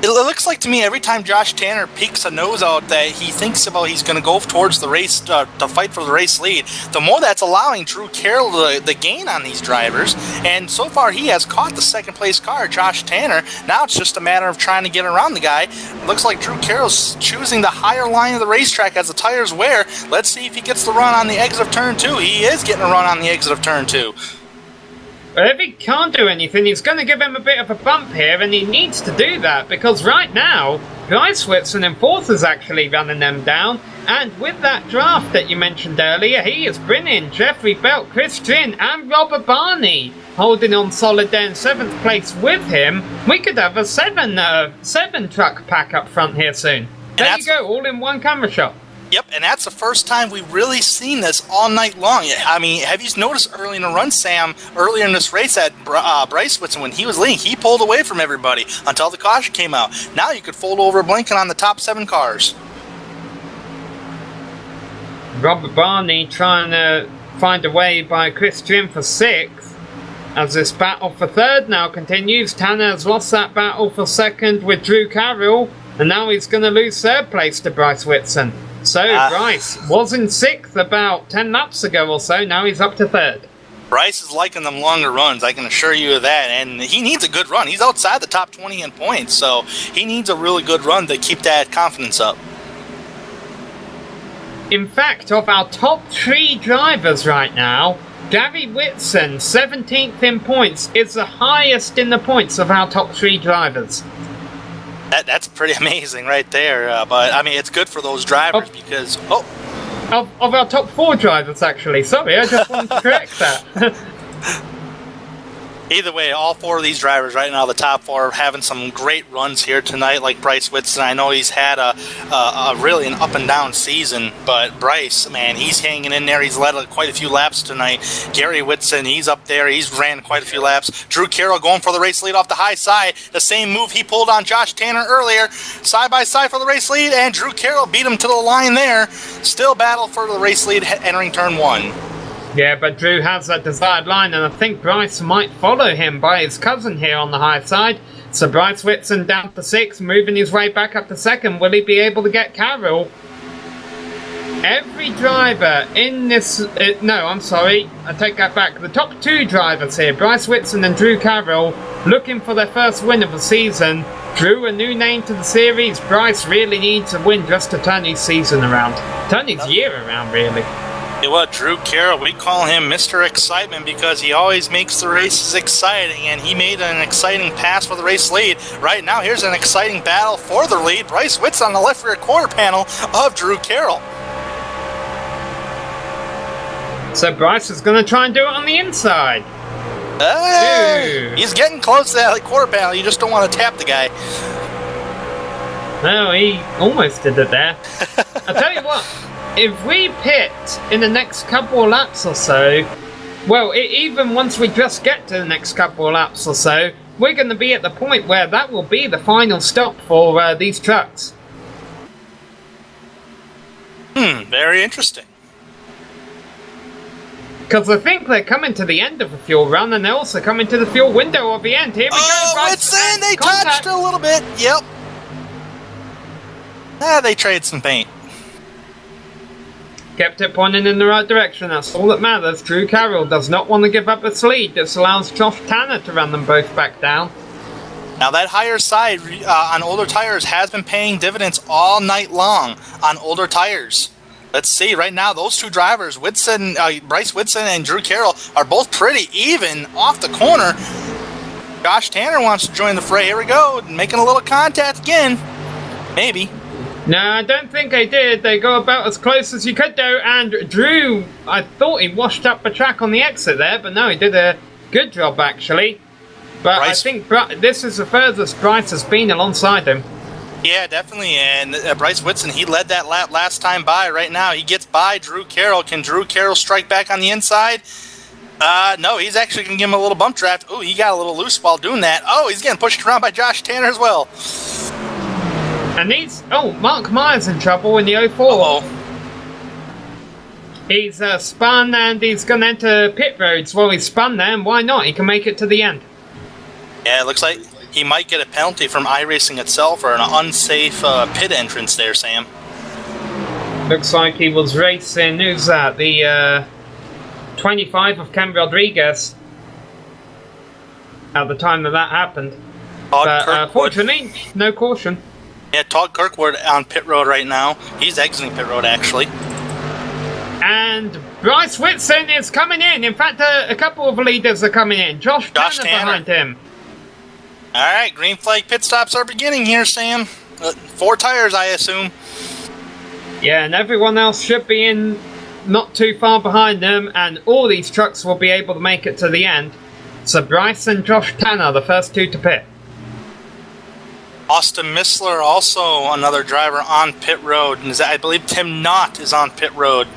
It looks like to me every time Josh Tanner peeks a nose out that he thinks about he's going to go towards the race to fight for the race lead, the more that's allowing Drew Carroll the gain on these drivers. And so far he has caught the second place car, Josh Tanner. Now it's just a matter of trying to get around the guy. Looks like Drew Carroll's choosing the higher line of the racetrack as the tires wear. Let's see if he gets the run on the exit of turn 2. He is getting a run on the exit of turn 2. But if he can't do anything, he's going to give him a bit of a bump here, and he needs to do that, because right now, Bryce Whitson in fourth is actually running them down, and with that draft that you mentioned earlier, he is bringing Jeffrey Belt, Chris Trin, and Robert Barney holding on solid there in 7th place with him. We could have a 7 truck pack up front here soon. There you go, all in one camera shot. Yep, and that's the first time we've really seen this all night long. I mean, have you noticed early in the run, Sam, earlier in this race that Bryce Whitson, when he was leading, he pulled away from everybody until the caution came out. Now you could fold over a blanket on the top 7 cars. Robert Barney trying to find a way by Chris Trim for 6th. As this battle for 3rd now continues, Tanner has lost that battle for 2nd with Drew Carroll, and now he's going to lose 3rd place to Bryce Whitson. So Bryce was in 6th about 10 laps ago or so. Now he's up to 3rd. Bryce is liking them longer runs, I can assure you of that. And he needs a good run. He's outside the top 20 in points, so he needs a really good run to keep that confidence up. In fact, of our top 3 drivers right now, Gary Whitson, 17th in points, is the highest in the points of our top 3 drivers. That's pretty amazing right there. But, I mean, it's good for those drivers because... Of our top 4 drivers, actually. Sorry, I just wanted to correct that. Either way, all 4 of these drivers right now, the top 4, are having some great runs here tonight, like Bryce Whitson. I know he's had a really an up-and-down season, but Bryce, man, he's hanging in there. He's led quite a few laps tonight. Gary Whitson, he's up there. He's ran quite a few laps. Drew Carroll going for the race lead off the high side. The same move he pulled on Josh Tanner earlier. Side-by-side for the race lead, and Drew Carroll beat him to the line there. Still battle for the race lead entering turn 1. Yeah, but Drew has that desired line, and I think Bryce might follow him by his cousin here on the high side. So Bryce Whitson down to 6th, moving his way back up to 2nd. Will he be able to get Carroll? Every driver in this... no, I'm sorry. I take that back. The top 2 drivers here, Bryce Whitson and Drew Carroll, looking for their first win of the season. Drew, a new name to the series. Bryce really needs a win just to turn his season around. Turn his year around, really. You know what, Drew Carroll, we call him Mr. Excitement because he always makes the races exciting, and he made an exciting pass for the race lead. Right now, here's an exciting battle for the lead. Bryce Whitson on the left rear quarter panel of Drew Carroll. So Bryce is going to try and do it on the inside. He's getting close to that quarter panel. You just don't want to tap the guy. No, he almost did it there. I'll tell you what. If we pit in the next couple of laps or so, well, even once we just get to the next couple of laps or so, we're going to be at the point where that will be the final stop for these trucks. Very interesting. Because I think they're coming to the end of the fuel run, and they're also coming to the fuel window of the end. Here we go, Bryce. It's in! They touched a little bit. Yep. They traded some paint. Kept it pointing in the right direction, that's all that matters. Drew Carroll does not want to give up its lead. This allows Josh Tanner to run them both back down. Now that higher side on older tires has been paying dividends all night long on older tires. Let's see, right now those 2 drivers, Bryce Whitson and Drew Carroll, are both pretty even off the corner. Josh Tanner wants to join the fray. Here we go, making a little contact again. Maybe. No, I don't think they did. They go about as close as you could do, and Drew, I thought he washed up the track on the exit there, but no, he did a good job actually. But Bryce, I think this is the furthest Bryce has been alongside him. Yeah, definitely, and Bryce Whitson, he led that lap last time by. Right now, he gets by Drew Carroll. Can Drew Carroll strike back on the inside? No, he's actually going to give him a little bump draft. Oh, he got a little loose while doing that. Oh, he's getting pushed around by Josh Tanner as well. And Mark Myers in trouble in the 04. Uh-oh. He's spun and he's going to enter pit roads. Well, he's spun there, and why not? He can make it to the end. Yeah, it looks like he might get a penalty from iRacing itself or an unsafe pit entrance there, Sam. Looks like he was racing, who's that? The 25 of Ken Rodriguez at the time that happened. But fortunately, no caution. Yeah, Todd Kirkwood on pit road right now. He's exiting pit road, actually. And Bryce Whitson is coming in. In fact, a couple of leaders are coming in. Josh Tanner behind him. All right, green flag pit stops are beginning here, Sam. 4 tires, I assume. Yeah, and everyone else should be in not too far behind them, and all these trucks will be able to make it to the end. So Bryce and Josh Tanner, the first 2 to pit. Austin Missler, also another driver on pit road. And I believe Tim Knott is on pit road.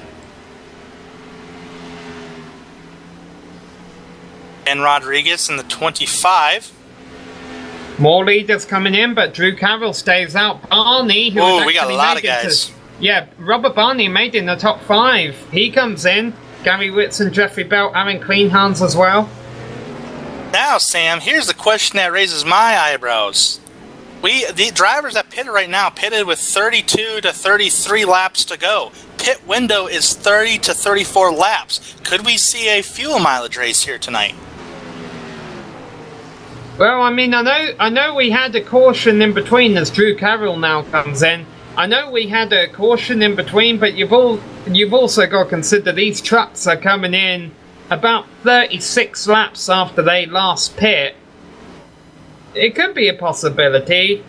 And Rodriguez in the 25. More leaders coming in, but Drew Carroll stays out. Barney, who we got a lot of guys. Robert Barney made it in the top 5. He comes in. Gary Whitson, Jeffrey Belt, Aaron Cleanhands as well. Now, Sam, here's the question that raises my eyebrows. The drivers that pitted right now pitted with 32 to 33 laps to go. Pit window is 30 to 34 laps. Could we see a fuel mileage race here tonight? Well, I mean, I know we had a caution in between as Drew Carroll now comes in. I know we had a caution in between, but you've also got to consider these trucks are coming in about 36 laps after they last pit. It could be a possibility.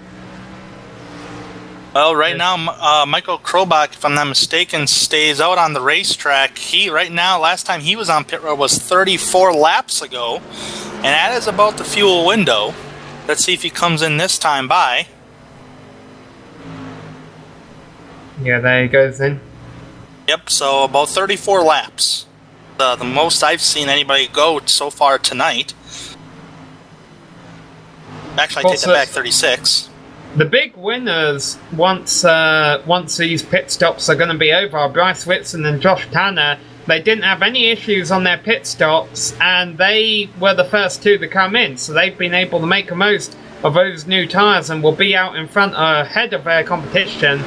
Well, right now, Michael Krobach, if I'm not mistaken, stays out on the racetrack. Right now, last time he was on pit road was 34 laps ago. And that is about the fuel window. Let's see if he comes in this time by. Yeah, there he goes in. Yep, so about 34 laps. The most I've seen anybody go so far tonight. Actually, I take that back, 36. The big winners, once these pit stops are going to be over, are Bryce Whitson and Josh Tanner. They didn't have any issues on their pit stops, and they were the first 2 to come in, so they've been able to make the most of those new tyres and will be out in front ahead of their competition.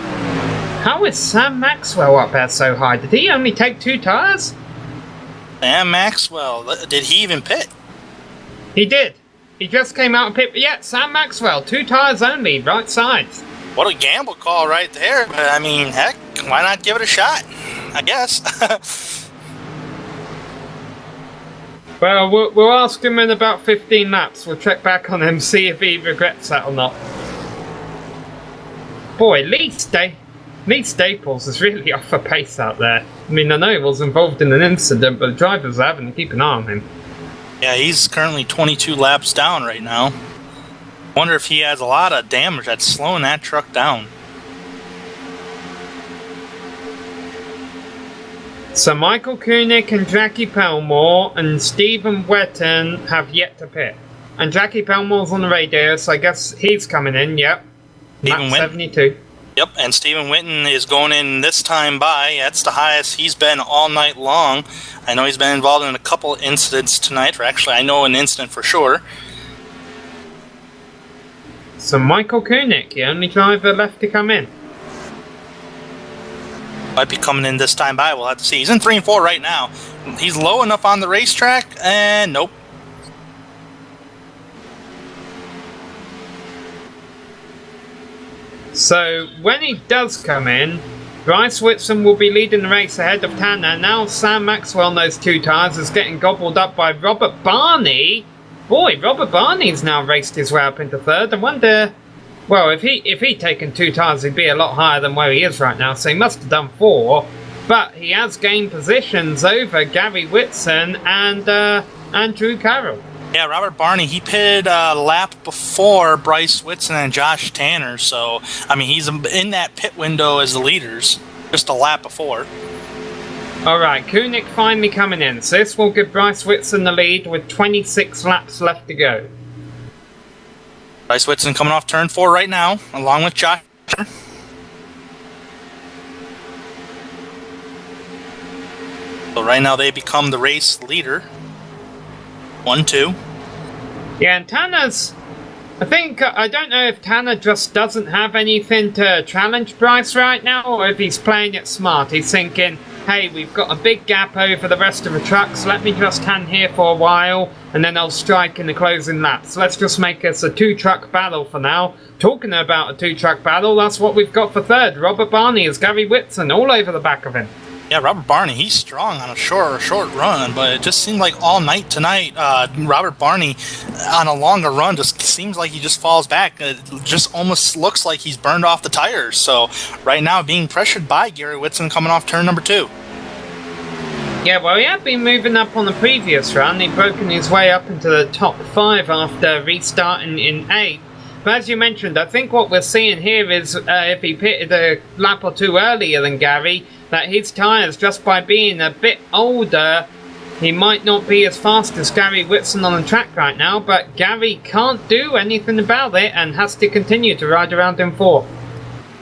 How is Sam Maxwell up there so high? Did he only take 2 tyres? Sam Maxwell, did he even pit? He did. He just came out and pit. Yeah, Sam Maxwell, 2 tyres only, right sides. What a gamble call right there. But I mean, heck, why not give it a shot? I guess. Well, we'll ask him in about 15 laps. We'll check back on him, see if he regrets that or not. Boy, Lee Staples is really off a pace out there. I mean, I know he was involved in an incident, but the drivers are having to keep an eye on him. Yeah, he's currently 22 laps down right now. Wonder if he has a lot of damage that's slowing that truck down. So Michael Koenig and Jackie Pelmore and Stephen Wetton have yet to pit. And Jackie Pelmore's on the radio, so I guess he's coming in, yep. Stephen Lap 72. Yep, and Stephen Winton is going in this time by. That's the highest he's been all night long. I know he's been involved in a couple incidents tonight, or actually I know an incident for sure. So Michael Koenig, the only driver left to come in. Might be coming in this time by, we'll have to see. He's in 3 and 4 right now. He's low enough on the racetrack, and nope. So when he does come in, Bryce Whitson will be leading the race ahead of Tanner. Now Sam Maxwell on those 2 tyres is getting gobbled up by Robert Barney, boy, Robert Barney's now raced his way up into third. I wonder, well, if he'd taken 2 tires, he'd be a lot higher than where he is right now, so he must have done 4. But he has gained positions over Gary Whitson and Drew Carroll. Yeah, Robert Barney, he pitted a lap before Bryce Whitson and Josh Tanner, so, I mean, he's in that pit window as the leaders, just a lap before. Alright, Koenig finally coming in, so this will give Bryce Whitson the lead with 26 laps left to go. Bryce Whitson coming off turn 4 right now, along with Josh. So right now they become the race leader. 1-2. Yeah, and Tanner's... I don't know if Tanner just doesn't have anything to challenge Bryce right now, or if he's playing it smart. He's thinking, hey, we've got a big gap over the rest of the trucks, let me just hang here for a while, and then I'll strike in the closing laps. Let's just make this a 2-truck battle for now. Talking about a 2-truck battle, that's what we've got for third. Robert Barney is Gary Whitson, all over the back of him. Yeah, Robert Barney, he's strong on a short run, but it just seemed like all night tonight, Robert Barney on a longer run just seems like he just falls back. It just almost looks like he's burned off the tires. So right now being pressured by Gary Whitson coming off turn number 2. Yeah, well, he had been moving up on the previous run. He'd broken his way up into the top 5 after restarting in 8th. But as you mentioned, I think what we're seeing here is if he pitted a lap or 2 earlier than Gary, that his tyres, just by being a bit older, he might not be as fast as Gary Whitson on the track right now, but Gary can't do anything about it and has to continue to ride around in 4th.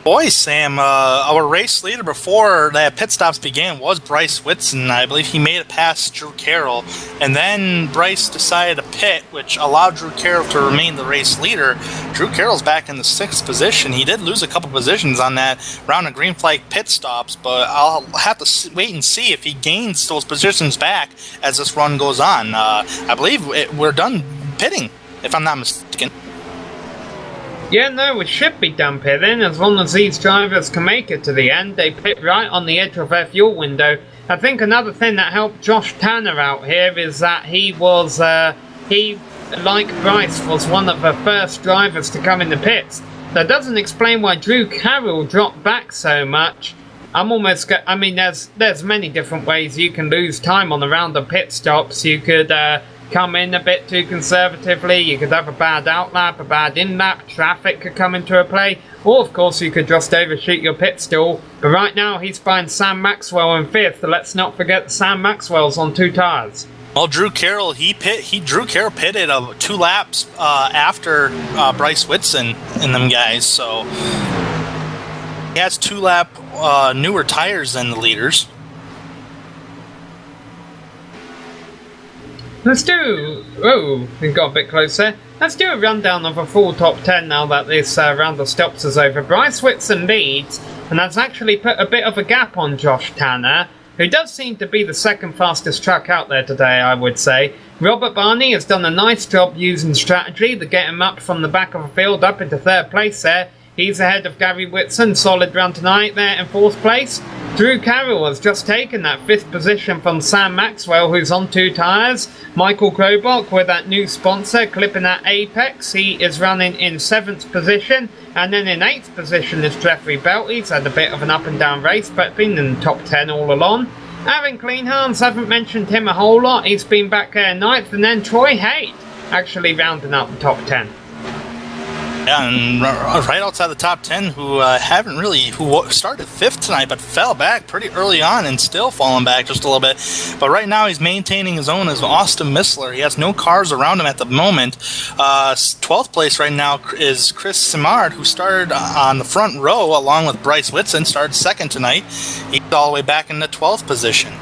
Boy, Sam, our race leader before the pit stops began was Bryce Whitson. I believe he made it past Drew Carroll, and then Bryce decided to pit, which allowed Drew Carroll to remain the race leader. Drew Carroll's back in the 6th position. He did lose a couple positions on that round of green flag pit stops, but I'll have to wait and see if he gains those positions back as this run goes on. I believe we're done pitting, if I'm not mistaken. Yeah, no, we should be done pitting as long as these drivers can make it to the end. They pit right on the edge of their fuel window. I think another thing that helped Josh Tanner out here is that he, like Bryce, was one of the first drivers to come in the pits. That doesn't explain why Drew Carroll dropped back so much. I mean, there's many different ways you can lose time on the round of pit stops. You could come in a bit too conservatively, you could have a bad outlap, a bad in-lap, traffic could come into a play, or of course you could just overshoot your pit stall. But right now he's behind Sam Maxwell in 5th, let's not forget that Sam Maxwell's on 2 tires. Well, Drew Carroll, Drew Carroll pitted 2 laps after Bryce Whitson and them guys, so he has 2-lap newer tires than the leaders. Let's do... Oh, we got a bit closer. Let's do a rundown of a full top 10 now that this round of stops is over. Bryce Whitson leads, and that's actually put a bit of a gap on Josh Tanner, who does seem to be the 2nd fastest truck out there today, I would say. Robert Barney has done a nice job using strategy to get him up from the back of the field up into 3rd place there. He's ahead of Gary Whitson, solid run tonight there in 4th place. Drew Carroll has just taken that 5th position from Sam Maxwell, who's on 2 tyres. Michael Krobach with that new sponsor, clipping at Apex. He is running in 7th position. And then in 8th position is Jeffrey Belt. He's had a bit of an up and down race, but been in the top 10 all along. Aaron Cleanhands, haven't mentioned him a whole lot. He's been back there 9th. And then Troy Haight actually rounding up the top 10. Yeah, and right outside the top 10, who started 5th tonight, but fell back pretty early on and still falling back just a little bit. But right now he's maintaining his own as Austin Missler. He has no cars around him at the moment. 12th place right now is Chris Simard, who started on the front row along with Bryce Whitson, started 2nd tonight. He's all the way back in the 12th position.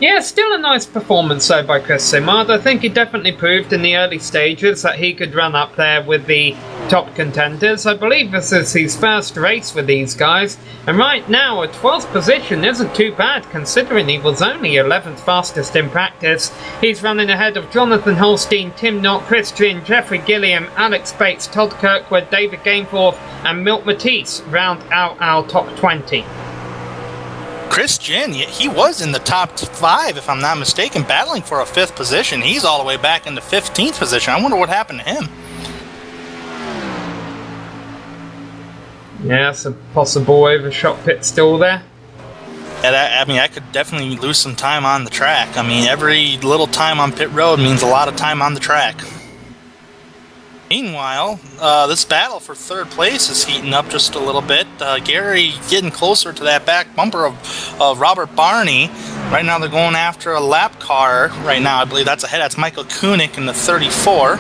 Yeah, still a nice performance though by Chris Simard. I think he definitely proved in the early stages that he could run up there with the top contenders. I believe this is his first race with these guys, and right now a 12th position isn't too bad considering he was only 11th fastest in practice. He's running ahead of Jonathan Holstein, Tim Knott, Christian, Jeffrey Gilliam, Alex Bates, Todd Kirkwood, David Gameforth and Milt Matisse round out our top 20. Chris Ginn, he was in the top 5, if I'm not mistaken, battling for a 5th position. He's all the way back in the 15th position. I wonder what happened to him. Yeah, it's a possible overshot pit still there. And I mean, I could definitely lose some time on the track. I mean, every little time on pit road means a lot of time on the track. Meanwhile, this battle for 3rd place is heating up just a little bit. Gary getting closer to that back bumper of Robert Barney. Right now they're going after a lap car. Right now, I believe that's ahead. That's Michael Koenig in the 34.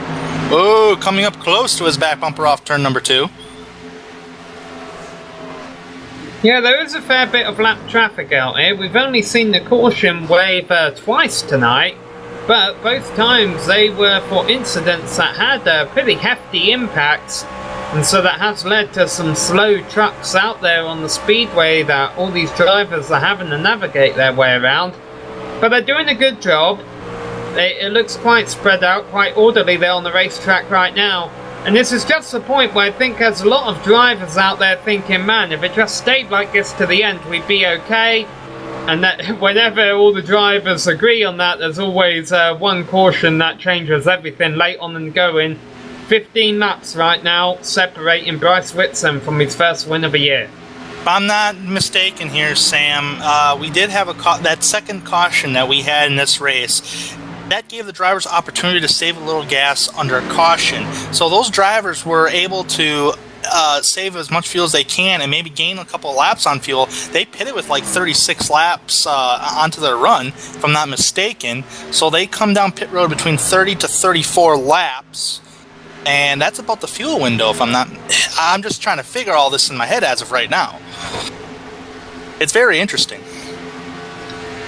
Oh, coming up close to his back bumper off turn number 2. Yeah, there is a fair bit of lap traffic out here. We've only seen the caution wave twice tonight. But both times they were for incidents that had pretty hefty impacts, and so that has led to some slow trucks out there on the speedway that all these drivers are having to navigate their way around. But they're doing a good job. It looks quite spread out, quite orderly there on the racetrack right now. And this is just the point where I think there's a lot of drivers out there thinking, man, if it just stayed like this to the end, we'd be okay. And that whenever all the drivers agree on that, there's always one caution that changes everything late on and going. 15 laps right now, separating Bryce Whitson from his first win of the year. If I'm not mistaken here, Sam, we did have that second caution that we had in this race. That gave the drivers opportunity to save a little gas under caution. So those drivers were able to save as much fuel as they can and maybe gain a couple of laps on fuel. They pitted with like 36 laps onto their run, if I'm not mistaken. So they come down pit road between 30 to 34 laps. And that's about the fuel window, I'm just trying to figure all this in my head as of right now. It's very interesting.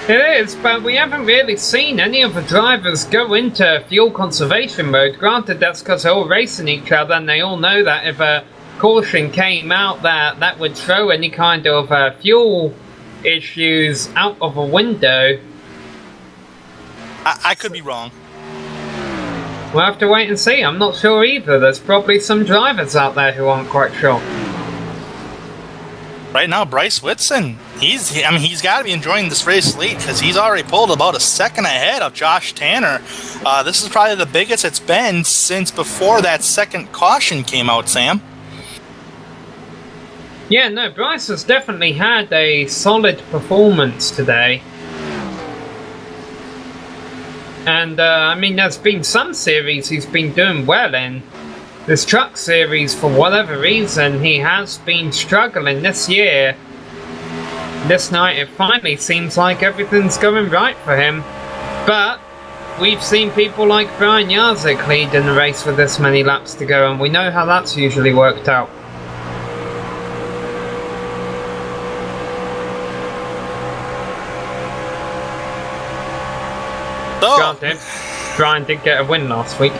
It is, but we haven't really seen any of the drivers go into fuel conservation mode. Granted, that's because they're all racing each other, and they all know that if a caution came out that would throw any kind of fuel issues out of a window. I could be wrong. We'll have to wait and see. I'm not sure either. There's probably some drivers out there who aren't quite sure. Right now, Bryce Whitson, he's got to be enjoying this race lead because he's already pulled about a second ahead of Josh Tanner. This is probably the biggest it's been since before that second caution came out, Sam. Yeah, no, Bryce has definitely had a solid performance today. And, I mean, there's been some series he's been doing well in. This truck series, for whatever reason, he has been struggling this year. This night, it finally seems like everything's going right for him. But we've seen people like Brian Jarzik lead in the race with this many laps to go, and we know how that's usually worked out. Granted, Brian did get a win last week.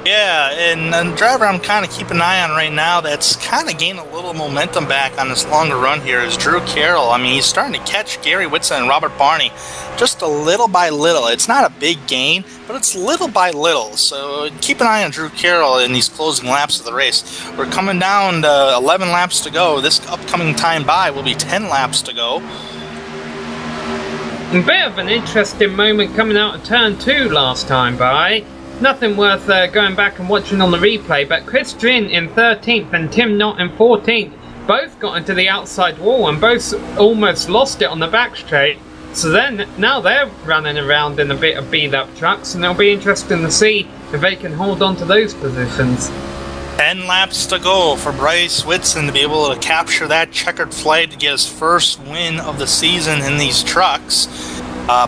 Yeah, and the driver I'm kind of keeping an eye on right now that's kind of gained a little momentum back on this longer run here is Drew Carroll. I mean, he's starting to catch Gary Whitson and Robert Barney just a little by little. It's not a big gain, but it's little by little. So keep an eye on Drew Carroll in these closing laps of the race. We're coming down to 11 laps to go. This upcoming time by will be 10 laps to go. A bit of an interesting moment coming out of turn 2 last time by. Nothing worth going back and watching on the replay, but Chris Drin in 13th and Tim Knott in 14th both got into the outside wall and both almost lost it on the back straight. So then now they're running around in a bit of beat-up trucks, and it'll be interesting to see if they can hold on to those positions. 10 laps to go for Bryce Whitson to be able to capture that checkered flag to get his first win of the season in these trucks,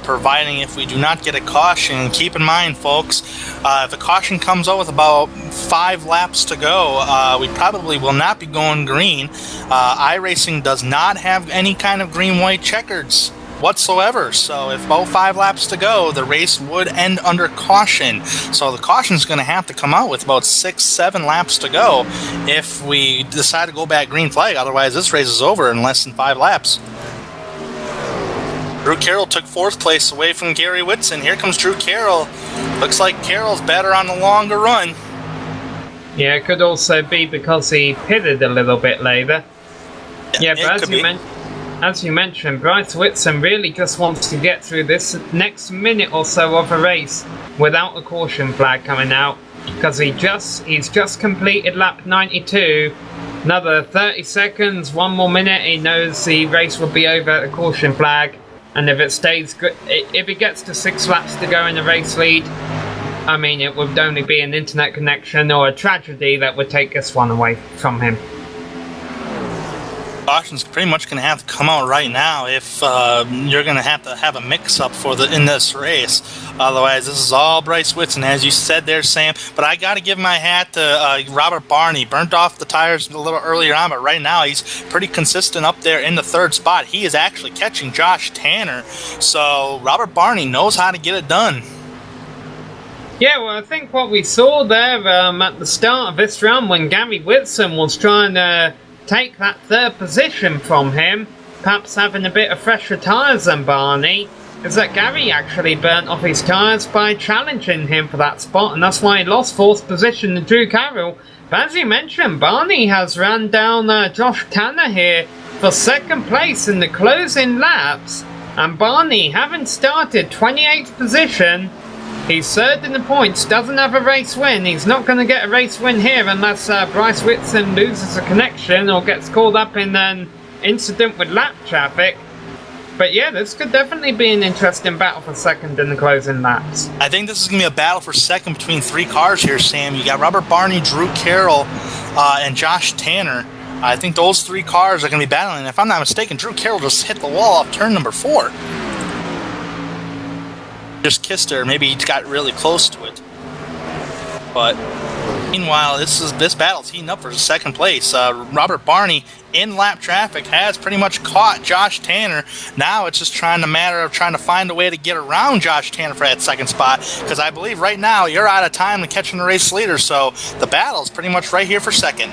providing if we do not get a caution. Keep in mind, folks, if the caution comes out with about 5 laps to go, we probably will not be going green. iRacing does not have any kind of green-white checkers whatsoever, so if about 5 laps to go, the race would end under caution. So the caution is going to have to come out with about 6-7 laps to go if we decide to go back green flag. Otherwise, this race is over in less than 5 laps. Drew Carroll took 4th place away from Gary Whitson. Here comes Drew Carroll. Looks like Carroll's better on the longer run. Yeah, it could also be because he pitted a little bit later. Yeah, but as you mentioned, Bryce Whitson really just wants to get through this next minute or so of a race without a caution flag coming out, because he's just completed lap 92. Another 30 seconds, one more minute, he knows the race will be over at a caution flag. And if it stays good, if he gets to 6 laps to go in the race lead, I mean, it would only be an internet connection or a tragedy that would take this one away from him. Caution's pretty much going to have to come out right now if you're going to have a mix-up in this race. Otherwise, this is all Bryce Whitson, as you said there, Sam. But I got to give my hat to Robert Barney. Burnt off the tires a little earlier on, but right now he's pretty consistent up there in the 3rd spot. He is actually catching Josh Tanner. So Robert Barney knows how to get it done. Yeah, well, I think what we saw there at the start of this round when Gary Whitson was trying to take that 3rd position from him, perhaps having a bit of fresher tyres than Barney, is that Gary actually burnt off his tyres by challenging him for that spot, and that's why he lost 4th position to Drew Carroll. But as you mentioned, Barney has ran down Josh Tanner here for 2nd place in the closing laps, and Barney, having started 28th position, he's 3rd in the points, doesn't have a race win. He's not going to get a race win here unless Bryce Whitson loses a connection or gets caught up in an incident with lap traffic. But yeah, this could definitely be an interesting battle for 2nd in the closing laps. I think this is going to be a battle for 2nd between 3 cars here, Sam. You got Robert Barney, Drew Carroll, and Josh Tanner. I think those 3 cars are going to be battling. If I'm not mistaken, Drew Carroll just hit the wall off turn number 4. Just kissed her. Maybe he got really close to it. But meanwhile, this battle's heating up for 2nd place. Robert Barney in lap traffic has pretty much caught Josh Tanner. Now it's just trying to find a way to get around Josh Tanner for that 2nd spot, because I believe right now you're out of time to catching the race leader. So the battle's pretty much right here for 2nd.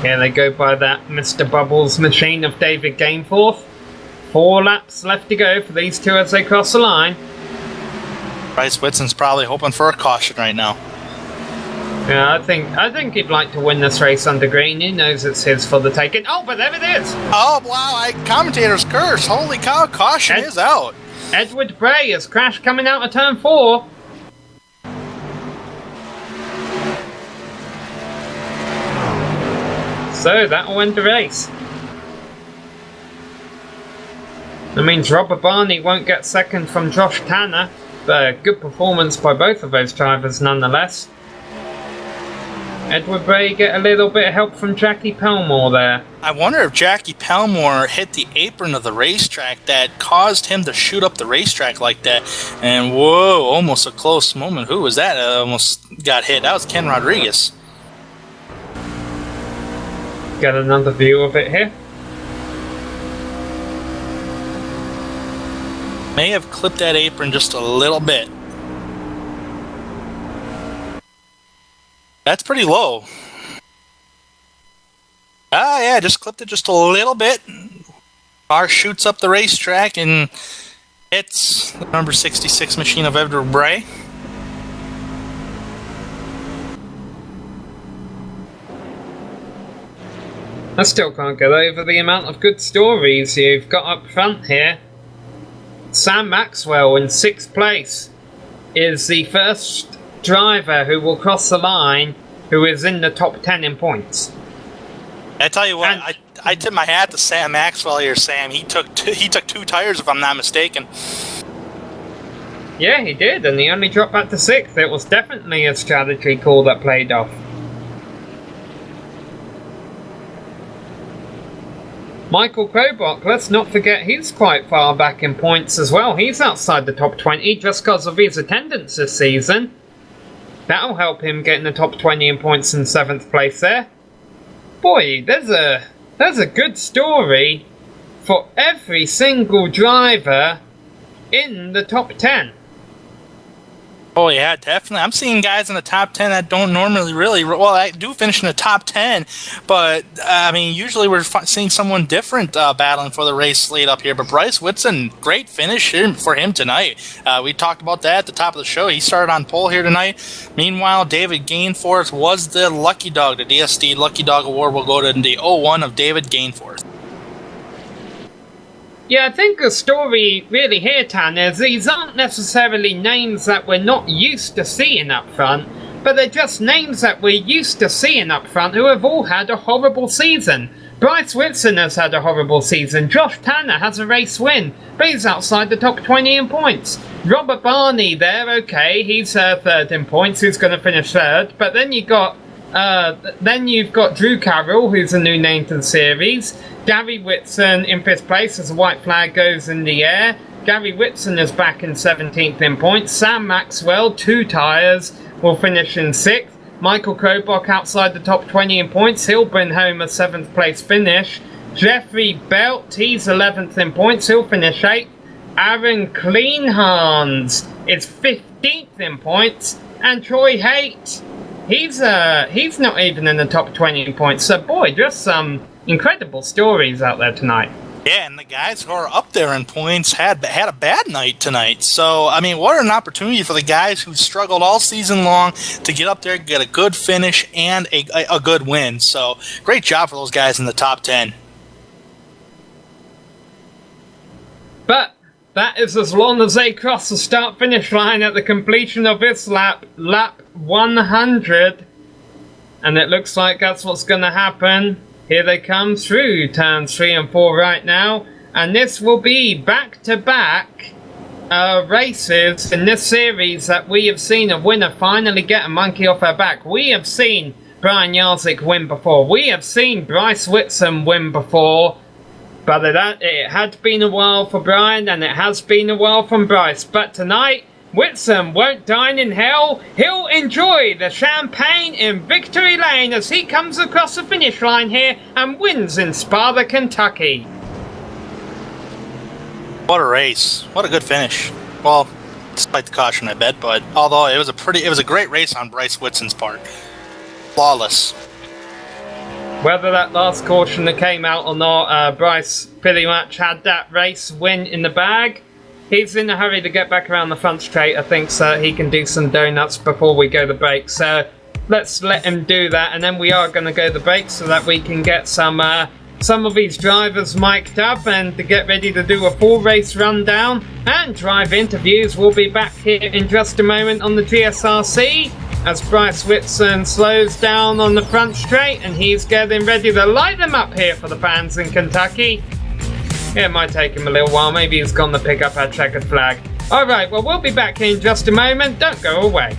Here they go by that Mr. Bubbles machine of David Gainforth. 4 laps left to go for these two as they cross the line. Bryce Whitson's probably hoping for a caution right now. Yeah, I think he'd like to win this race under green. He knows it's his for the taking. Oh, but there it is! Oh, wow, commentator's curse. Holy cow, caution is out. Edward Bray has crashed coming out of turn 4. So that'll end the race. That means Robert Barney won't get 2nd from Josh Tanner. But good performance by both of those drivers nonetheless. Edward Bray get a little bit of help from Jackie Pelmore there. I wonder if Jackie Pelmore hit the apron of the racetrack that caused him to shoot up the racetrack like that. And whoa, almost a close moment. Who was that? Almost got hit. That was Ken Rodriguez. Get another view of it here. May have clipped that apron just a little bit. That's pretty low. Ah, yeah, just clipped it just a little bit. Car shoots up the racetrack and hits the number 66 machine of Edward Bray. I still can't get over the amount of good stories you've got up front here. Sam Maxwell in 6th place is the first driver who will cross the line who is in the top 10 in points. I tell you what, I tip my hat to Sam Maxwell here, Sam. He took 2 tires, if I'm not mistaken. Yeah, he did, and he only dropped back to 6th. It was definitely a strategy call that played off. Michael Krobach, let's not forget he's quite far back in points as well. He's outside the top 20 just because of his attendance this season. That'll help him get in the top 20 in points in 7th place there. Boy, there's a good story for every single driver in the top 10. Oh, yeah, definitely. I'm seeing guys in the top 10 that don't normally I do finish in the top 10, but, I mean, usually we're seeing someone different battling for the race lead up here. But Bryce Whitson, great finish for him tonight. We talked about that at the top of the show. He started on pole here tonight. Meanwhile, David Gainforth was the lucky dog. The DSD Lucky Dog Award will go to the 01 of David Gainforth. Yeah, I think the story really here, Tan, is these aren't necessarily names that we're not used to seeing up front, but they're just names that we're used to seeing up front who have all had a horrible season. Bryce Whitson has had a horrible season. Josh Tanner has a race win, but he's outside the top 20 in points. Robert Barney there, okay, he's third in points, who's going to finish third, but then you've got Drew Carroll, who's a new name to the series. Gary Whitson in 5th place as the white flag goes in the air. Gary Whitson is back in 17th in points. Sam Maxwell, 2 tyres, will finish in 6th. Michael Krobach outside the top 20 in points. He'll bring home a 7th place finish. Jeffrey Belt, he's 11th in points. He'll finish 8th. Aaron Cleanhans is 15th in points. And Troy Haight, he's not even in the top 20 in points. So boy, just some incredible stories out there tonight. Yeah, and the guys who are up there in points had a bad night tonight. So, I mean, what an opportunity for the guys who struggled all season long to get up there, get a good finish, and a good win. So, great job for those guys in the top 10. But that is as long as they cross the start-finish line at the completion of this lap 100. And it looks like that's what's going to happen. Here they come through turns 3 and 4 right now. And this will be back-to-back races in this series that we have seen a winner finally get a monkey off her back. We have seen Brian Jarzik win before. We have seen Bryce Whitson win before. But it had been a while for Brian, and it has been a while from Bryce. But tonight, Whitson won't dine in hell. He'll enjoy the champagne in Victory Lane as he comes across the finish line here and wins in Sparta, Kentucky. What a race. What a good finish. Well, despite the caution, I bet, but although it was a great race on Bryce Whitson's part. Flawless. Whether that last caution that came out or not, Bryce pretty much had that race win in the bag. He's in a hurry to get back around the front straight, I think, so he can do some donuts before we go to break. So let's let him do that, and then we are going to go to break so that we can get some of these drivers mic'd up and to get ready to do a full race rundown and drive interviews. We'll be back here in just a moment on the GSRC as Bryce Whitson slows down on the front straight and he's getting ready to light them up here for the fans in Kentucky. It might take him a little while. Maybe he's gone to pick up our checkered flag. Alright, well, we'll be back in just a moment. Don't go away.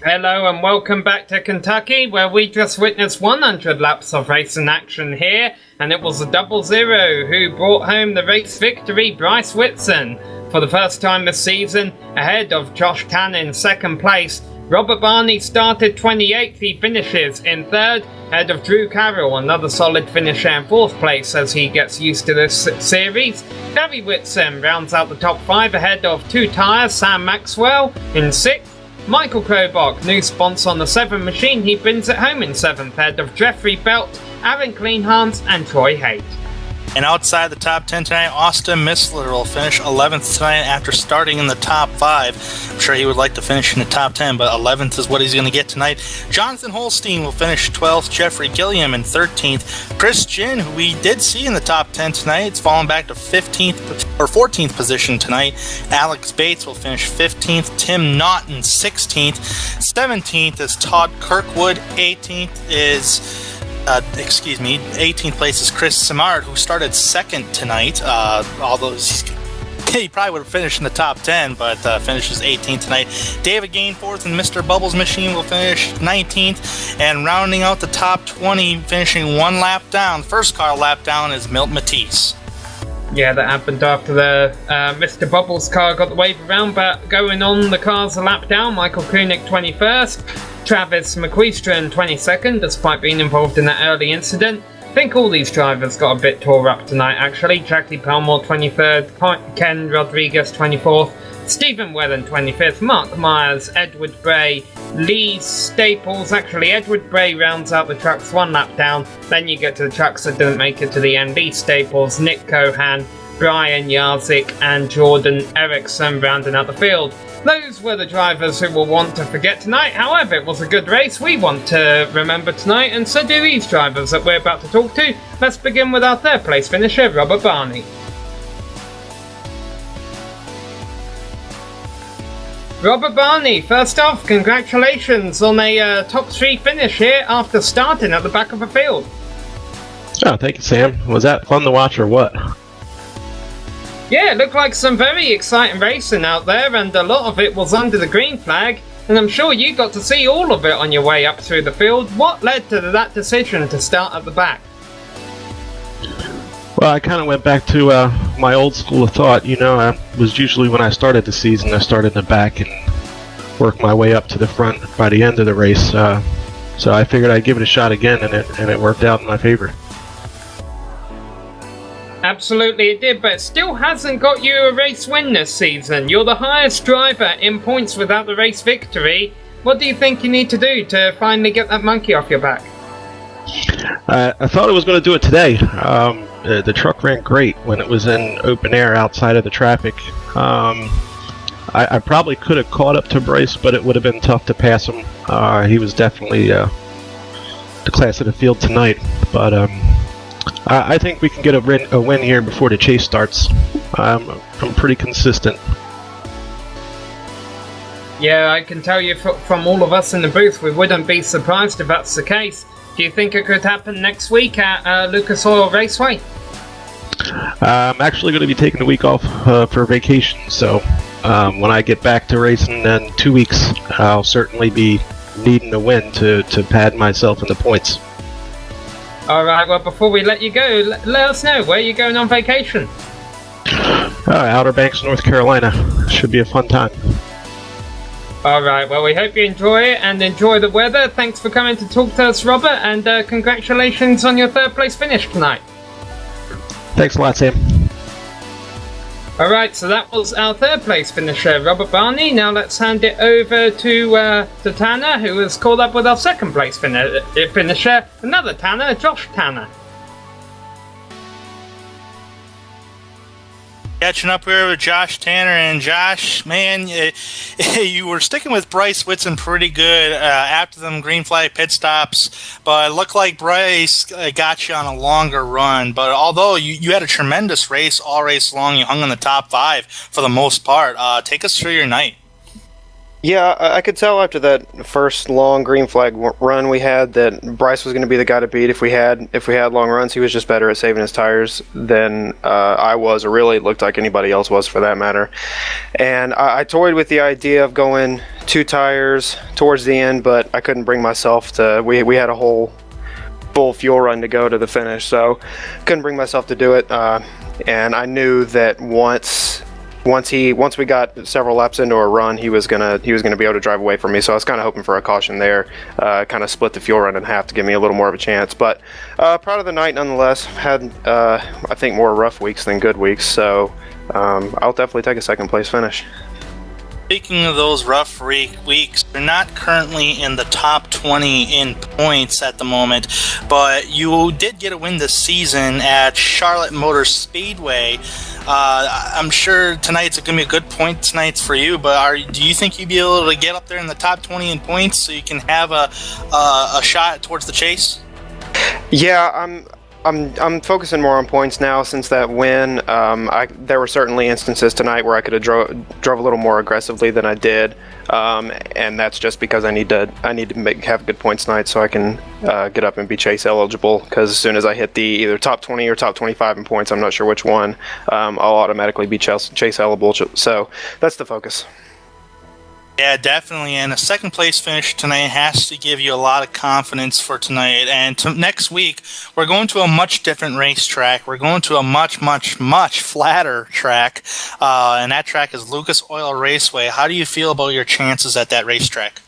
Hello and welcome back to Kentucky, where we just witnessed 100 laps of racing action here, and it was a 00 who brought home the race victory, Bryce Whitson, for the first time this season, ahead of Josh Tanner in second place. Robert Barney started 28th, he finishes in third, ahead of Drew Carroll, another solid finisher in fourth place as he gets used to this series. Gary Whitson rounds out the top five ahead of two tyres, Sam Maxwell in sixth. Michael Krobach, new sponsor on the 7 machine, he brings it home in 7th, ahead of Jeffrey Belt, Aaron Kleinhans and Troy Haight. And outside the top 10 tonight, Austin Missler will finish 11th tonight after starting in the top 5. I'm sure he would like to finish in the top 10, but 11th is what he's going to get tonight. Jonathan Holstein will finish 12th, Jeffrey Gilliam in 13th. Chris Ginn, who we did see in the top 10 tonight, it's fallen back to 15th or 14th position tonight. Alex Bates will finish 15th, Tim Naughton 16th. 17th is Todd Kirkwood. 18th place is Chris Simard, who started second tonight. Although he probably would have finished in the top 10, but finishes 18th tonight. David Gainforth and Mr. Bubbles Machine will finish 19th. And rounding out the top 20, finishing one lap down, first car lap down, is Milt Matisse. Yeah, that happened after the Mr. Bubbles car got the wave around, but going on the cars a lap down, Michael Koenig 21st, Travis McQueestron 22nd, despite being involved in that early incident. I think all these drivers got a bit tore up tonight, actually. Jackie Palmore 23rd, Ken Rodriguez 24th, Stephen Whelan 25th, Mark Myers, Edward Bray, Lee Staples. Actually, Edward Bray rounds out the trucks one lap down. Then you get to the trucks that didn't make it to the end. Lee Staples, Nick Cohan, Brian Yarzik, and Jordan Erickson rounding out the field. Those were the drivers who will want to forget tonight. However, it was a good race we want to remember tonight, and so do these drivers that we're about to talk to. Let's begin with our third place finisher, Robert Barney. Robert Barney, first off, congratulations on a top 3 finish here after starting at the back of the field. Oh, thank you, Sam. Was that fun to watch or what? Yeah, it looked like some very exciting racing out there, and a lot of it was under the green flag, and I'm sure you got to see all of it on your way up through the field. What led to that decision to start at the back? Well, I kind of went back to my old school of thought. You know, I was usually when I started the season, I started in the back and worked my way up to the front by the end of the race. So I figured I'd give it a shot again, and it worked out in my favor. Absolutely it did, but it still hasn't got you a race win this season. You're the highest driver in points without the race victory. What do you think you need to do to finally get that monkey off your back? I thought I was going to do it today. The truck ran great when it was in open air outside of the traffic. I probably could have caught up to Bryce, but it would have been tough to pass him. He was definitely the class of the field tonight, but I think we can get a win here before the chase starts. I'm pretty consistent. Yeah, I can tell you from all of us in the booth, we wouldn't be surprised if that's the case. Do you think it could happen next week at Lucas Oil Raceway? I'm actually going to be taking a week off for vacation, so when I get back to racing in 2 weeks, I'll certainly be needing a win to pad myself in the points. Alright, well, before we let you go, let us know where you're going on vacation. Outer Banks, North Carolina. Should be a fun time. Alright, well, we hope you enjoy it and enjoy the weather. Thanks for coming to talk to us, Robert, and congratulations on your third place finish tonight. Thanks a lot, Sam. Alright, so that was our third place finisher, Robert Barney. Now let's hand it over to Tanner, who has called up with our second place finisher, another Tanner, Josh Tanner. Catching up here with Josh Tanner, and Josh, man, you were sticking with Bryce Whitson pretty good after them green flag pit stops, but it looked like Bryce got you on a longer run. But although you had a tremendous race all race long, you hung in the top 5 for the most part. Take us through your night. Yeah, I could tell after that first long green flag run we had that Bryce was going to be the guy to beat if we had long runs. He was just better at saving his tires than I was, or really it looked like anybody else was for that matter. And I toyed with the idea of going 2 tires towards the end, but I couldn't bring myself to. We had a whole full fuel run to go to the finish, so couldn't bring myself to do it. And I knew that once we got several laps into a run, he was gonna be able to drive away from me. So I was kind of hoping for a caution there, kind of split the fuel run in half to give me a little more of a chance. But proud of the night nonetheless. Had I think more rough weeks than good weeks, so I'll definitely take a second place finish. Speaking of those rough weeks, you're not currently in the top 20 in points at the moment, but you did get a win this season at Charlotte Motor Speedway. I'm sure tonight's going to be a good point night for you, but do you think you'd be able to get up there in the top 20 in points so you can have a shot towards the chase? Yeah, I'm focusing more on points now since that win. There were certainly instances tonight where I could have drove a little more aggressively than I did, and that's just because I need to have good points tonight so I can get up and be chase eligible. Because as soon as I hit the either top 20 or top 25 in points, I'm not sure which one, I'll automatically be chase eligible. So that's the focus. Yeah, definitely. And a second place finish tonight has to give you a lot of confidence for tonight. And next week, we're going to a much different racetrack. We're going to a much, much, much flatter track. And that track is Lucas Oil Raceway. How do you feel about your chances at that racetrack?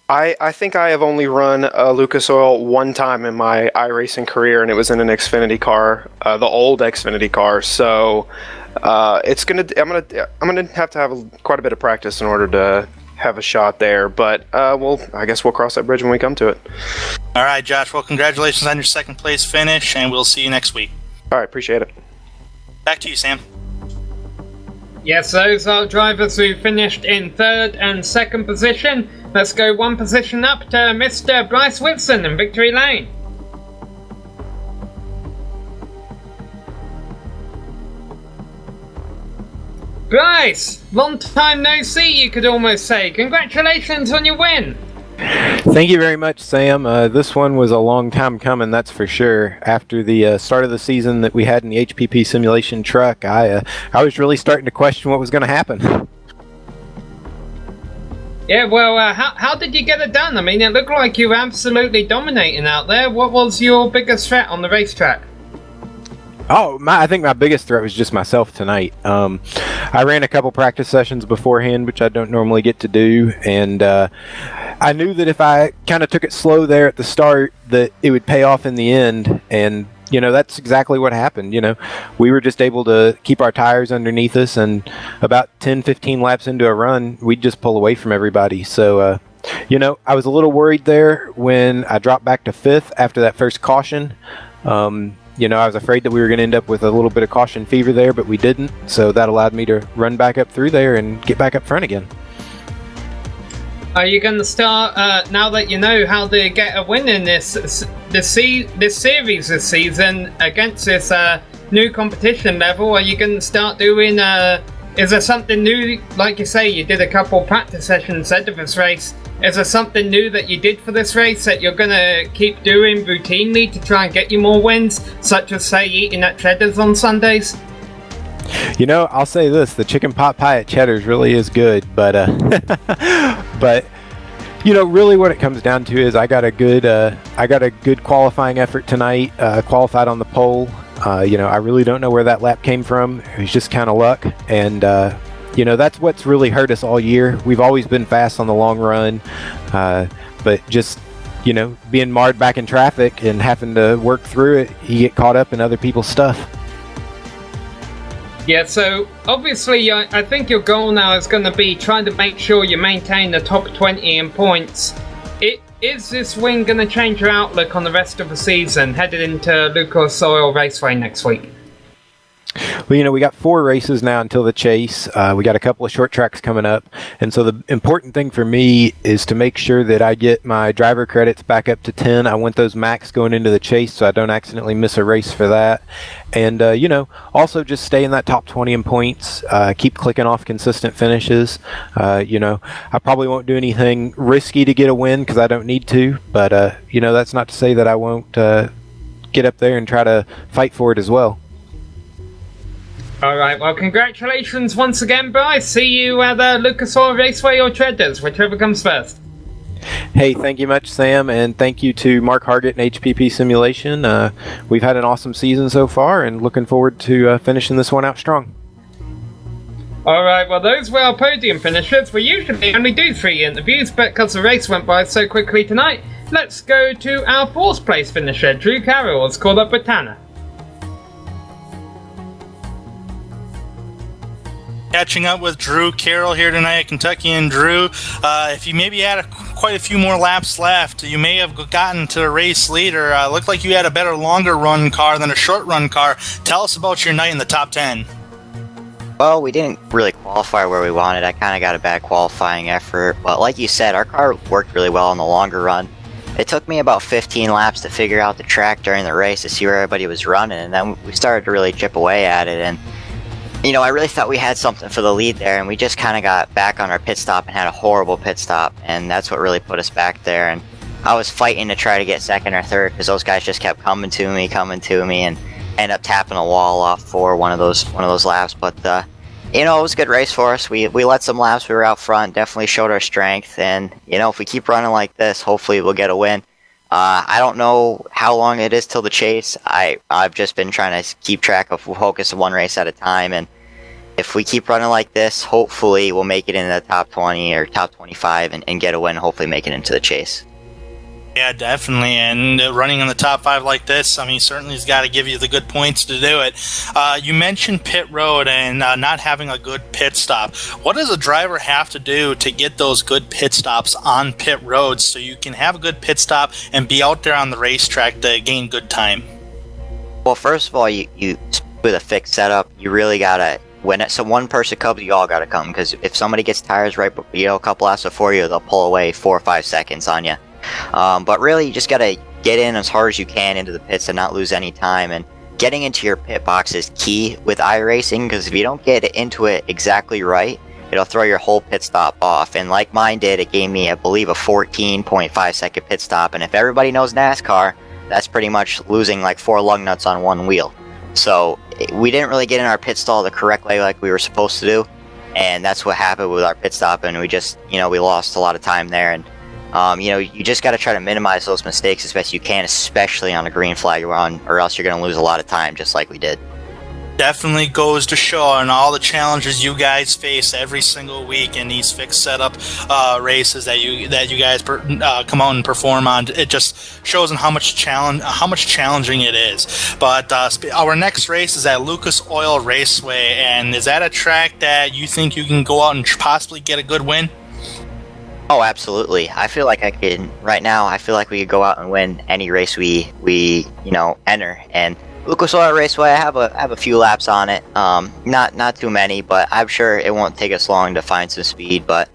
I think I have only run Lucas Oil one time in my iRacing career, and it was in an Xfinity car, the old Xfinity car. So I'm gonna have to have quite a bit of practice in order to have a shot there. But I guess we'll cross that bridge when we come to it. All right, Josh. Well, congratulations on your second place finish, and we'll see you next week. All right, appreciate it. Back to you, Sam. Yes, those are drivers who finished in third and second position. Let's go one position up to Mr. Bryce Whitson in Victory Lane. Bryce, long time no see, you could almost say. Congratulations on your win. Thank you very much, Sam. This one was a long time coming, that's for sure. After the start of the season that we had in the HPP simulation truck, I was really starting to question what was going to happen. Yeah, well, how did you get it done? I mean, it looked like you were absolutely dominating out there. What was your biggest threat on the racetrack? I think my biggest threat was just myself tonight. I ran a couple practice sessions beforehand, which I don't normally get to do, and I knew that if I kind of took it slow there at the start, that it would pay off in the end, and that's exactly what happened. We were just able to keep our tires underneath us, and about 10-15 laps into a run, we'd just pull away from everybody. So, I was a little worried there when I dropped back to 5th after that first caution. I was afraid that we were going to end up with a little bit of caution fever there, but we didn't. So that allowed me to run back up through there and get back up front again. Are you going to start, now that you know how to get a win in this series this season against this new competition level, are you going to start doing, is there something new, like you say, you did a couple practice sessions ahead of this race, is there something new that you did for this race that you're going to keep doing routinely to try and get you more wins, such as, say, eating at Cheddar's on Sundays? I'll say this, the chicken pot pie at Cheddar's really is good, but really what it comes down to is I got a good qualifying effort tonight, qualified on the pole. I really don't know where that lap came from. It was just kind of luck, and that's what's really hurt us all year. We've always been fast on the long run, but just being marred back in traffic and having to work through it, you get caught up in other people's stuff. Yeah, so obviously I think your goal now is going to be trying to make sure you maintain the top 20 in points. Is this win going to change your outlook on the rest of the season headed into Lucas Oil Raceway next week? Well, we got 4 races now until the chase. We got a couple of short tracks coming up. And so the important thing for me is to make sure that I get my driver credits back up to 10. I want those max going into the chase so I don't accidentally miss a race for that. And, also just stay in that top 20 in points. Keep clicking off consistent finishes. I probably won't do anything risky to get a win because I don't need to. But, that's not to say that I won't get up there and try to fight for it as well. Alright, well, congratulations once again, Bryce. See you at the Lucas Oil Raceway or Treaders, whichever comes first. Hey, thank you much, Sam, and thank you to Mark Hargett and HPP Simulation. We've had an awesome season so far, and looking forward to finishing this one out strong. Alright, well, those were our podium finishers. We usually only do 3 interviews, but because the race went by so quickly tonight, let's go to our 4th place finisher, Drew Carroll, has called up with Tanner. Catching up with Drew Carroll here tonight at Kentucky. And Drew, if you maybe had quite a few more laps left, you may have gotten to the race leader. Looked like you had a better longer run car than a short run car. Tell us about your night in the top 10. Well, we didn't really qualify where we wanted. I kind of got a bad qualifying effort. But like you said, our car worked really well on the longer run. It took me about 15 laps to figure out the track during the race to see where everybody was running. And then we started to really chip away at it. And I really thought we had something for the lead there, and we just kind of got back on our pit stop and had a horrible pit stop, and that's what really put us back there. And I was fighting to try to get second or third because those guys just kept coming to me, and end up tapping a wall off for one of those laps. But it was a good race for us. We led some laps. We were out front, definitely showed our strength, and if we keep running like this, hopefully we'll get a win. I don't know how long it is till the chase. I've just been trying to keep track of focus one race at a time, and if we keep running like this, hopefully we'll make it into the top 20 or top 25 and get a win, hopefully make it into the chase. Yeah, definitely. And running in the top 5 like this, certainly has got to give you the good points to do it. You mentioned pit road and not having a good pit stop. What does a driver have to do to get those good pit stops on pit roads so you can have a good pit stop and be out there on the racetrack to gain good time? Well, first of all, you with a fixed setup, you really got to so one person comes, you all got to come, because if somebody gets tires right, a couple laps before you, they'll pull away 4 or 5 seconds on you. But really, you just got to get in as hard as you can into the pits and not lose any time. And getting into your pit box is key with iRacing, because if you don't get into it exactly right, it'll throw your whole pit stop off. And like mine did, it gave me, I believe, a 14.5 second pit stop. And if everybody knows NASCAR, that's pretty much losing like 4 lug nuts on one wheel. So we didn't really get in our pit stall the correct way like we were supposed to do, and that's what happened with our pit stop, and we just, we lost a lot of time there. And you just got to try to minimize those mistakes as best you can, especially on a green flag run, or else you're going to lose a lot of time, just like we did. Definitely goes to show on all the challenges you guys face every single week in these fixed setup races that you guys come out and perform on. It just shows on how much challenging it is. But our next race is at Lucas Oil Raceway, and is that a track that you think you can go out and possibly get a good win? Oh, absolutely. I feel like right now, I feel like we could go out and win any race we enter. And Lucas Oil Raceway, I have a few laps on it. Not too many, but I'm sure it won't take us long to find some speed. But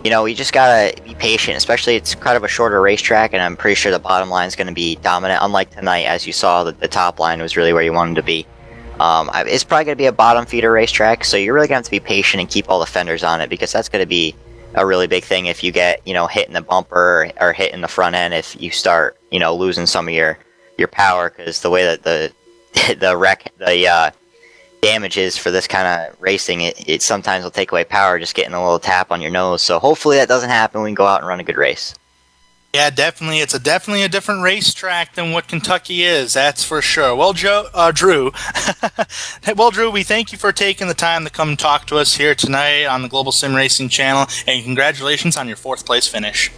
we just gotta be patient, especially it's kind of a shorter racetrack, and I'm pretty sure the bottom line is going to be dominant. Unlike tonight, as you saw, the top line was really where you wanted to be. It's probably going to be a bottom feeder racetrack, so you're really going to have to be patient and keep all the fenders on it, because that's going to be a really big thing if you get hit in the bumper or hit in the front end. If you start losing some of your power, because the way that the damages for this kind of racing, it sometimes will take away power just getting a little tap on your nose. So hopefully that doesn't happen. We can go out and run a good race. Yeah, definitely. It's definitely a different racetrack than what Kentucky is. That's for sure. Well, Drew, we thank you for taking the time to come talk to us here tonight on the Global Sim Racing channel, and congratulations on your 4th place finish.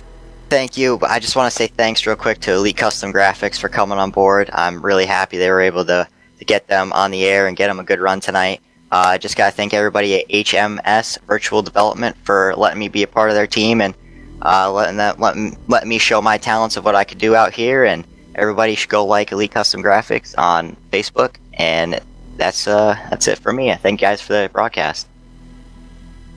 Thank you. I just want to say thanks real quick to Elite Custom Graphics for coming on board. I'm really happy they were able to get them on the air and get them a good run tonight. I just got to thank everybody at HMS Virtual Development for letting me be a part of their team and letting me show my talents of what I could do out here. And everybody should go like Elite Custom Graphics on Facebook and that's it for me. Thank you guys for the broadcast.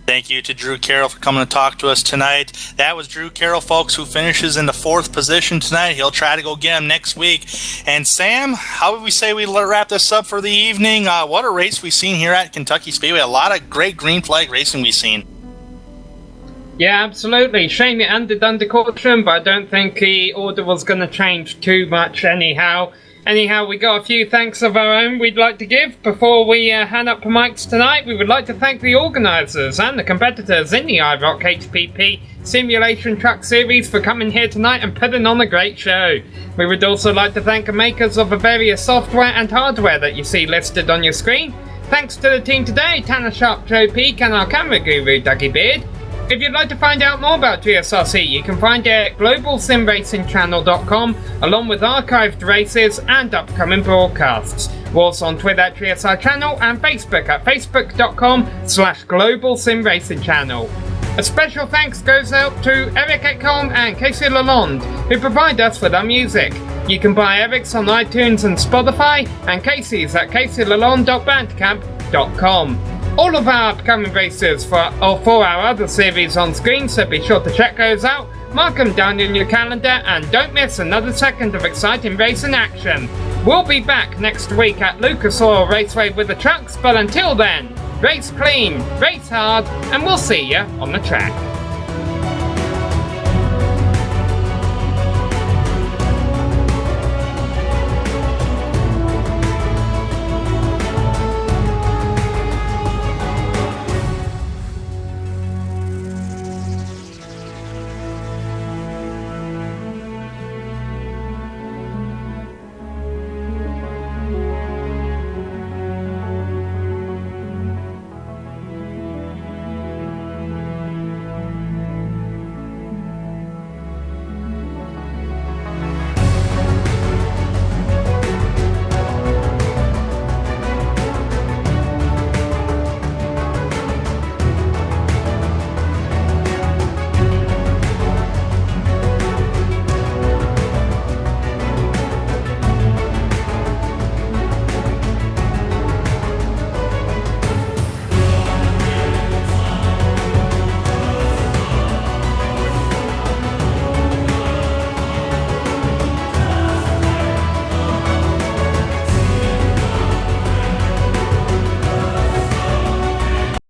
Thank you to Drew Carroll for coming to talk to us tonight. That was Drew Carroll, folks, who finishes in the 4th position tonight. He'll try to go get him next week. And Sam, how would we say we wrap this up for the evening? What a race we've seen here at Kentucky Speedway. A lot of great green flag racing we've seen. Yeah, absolutely. Shame it ended under caution, but I don't think the order was going to change too much anyhow. Anyhow, we got a few thanks of our own we'd like to give. Before we hand up the mics tonight, we would like to thank the organisers and the competitors in the iROC HPP Simulation Truck Series for coming here tonight and putting on a great show. We would also like to thank the makers of the various software and hardware that you see listed on your screen. Thanks to the team today, Tanner Sharp, Joe Peak and our camera guru, Dougie Beard. If you'd like to find out more about GSRC, you can find it at globalsimracingchannel.com, along with archived races and upcoming broadcasts. We're also on Twitter at GSR Channel and Facebook at facebook.com/globalsimracingchannel. A special thanks goes out to Eric Ekholm and Casey Lalonde, who provide us with our music. You can buy Eric's on iTunes and Spotify, and Casey's at caseylalonde.bandcamp.com. All of our upcoming races for our other series on screen, so be sure to check those out, mark them down in your calendar, and don't miss another second of exciting racing action. We'll be back next week at Lucas Oil Raceway with the trucks, but until then, race clean, race hard, and we'll see you on the track.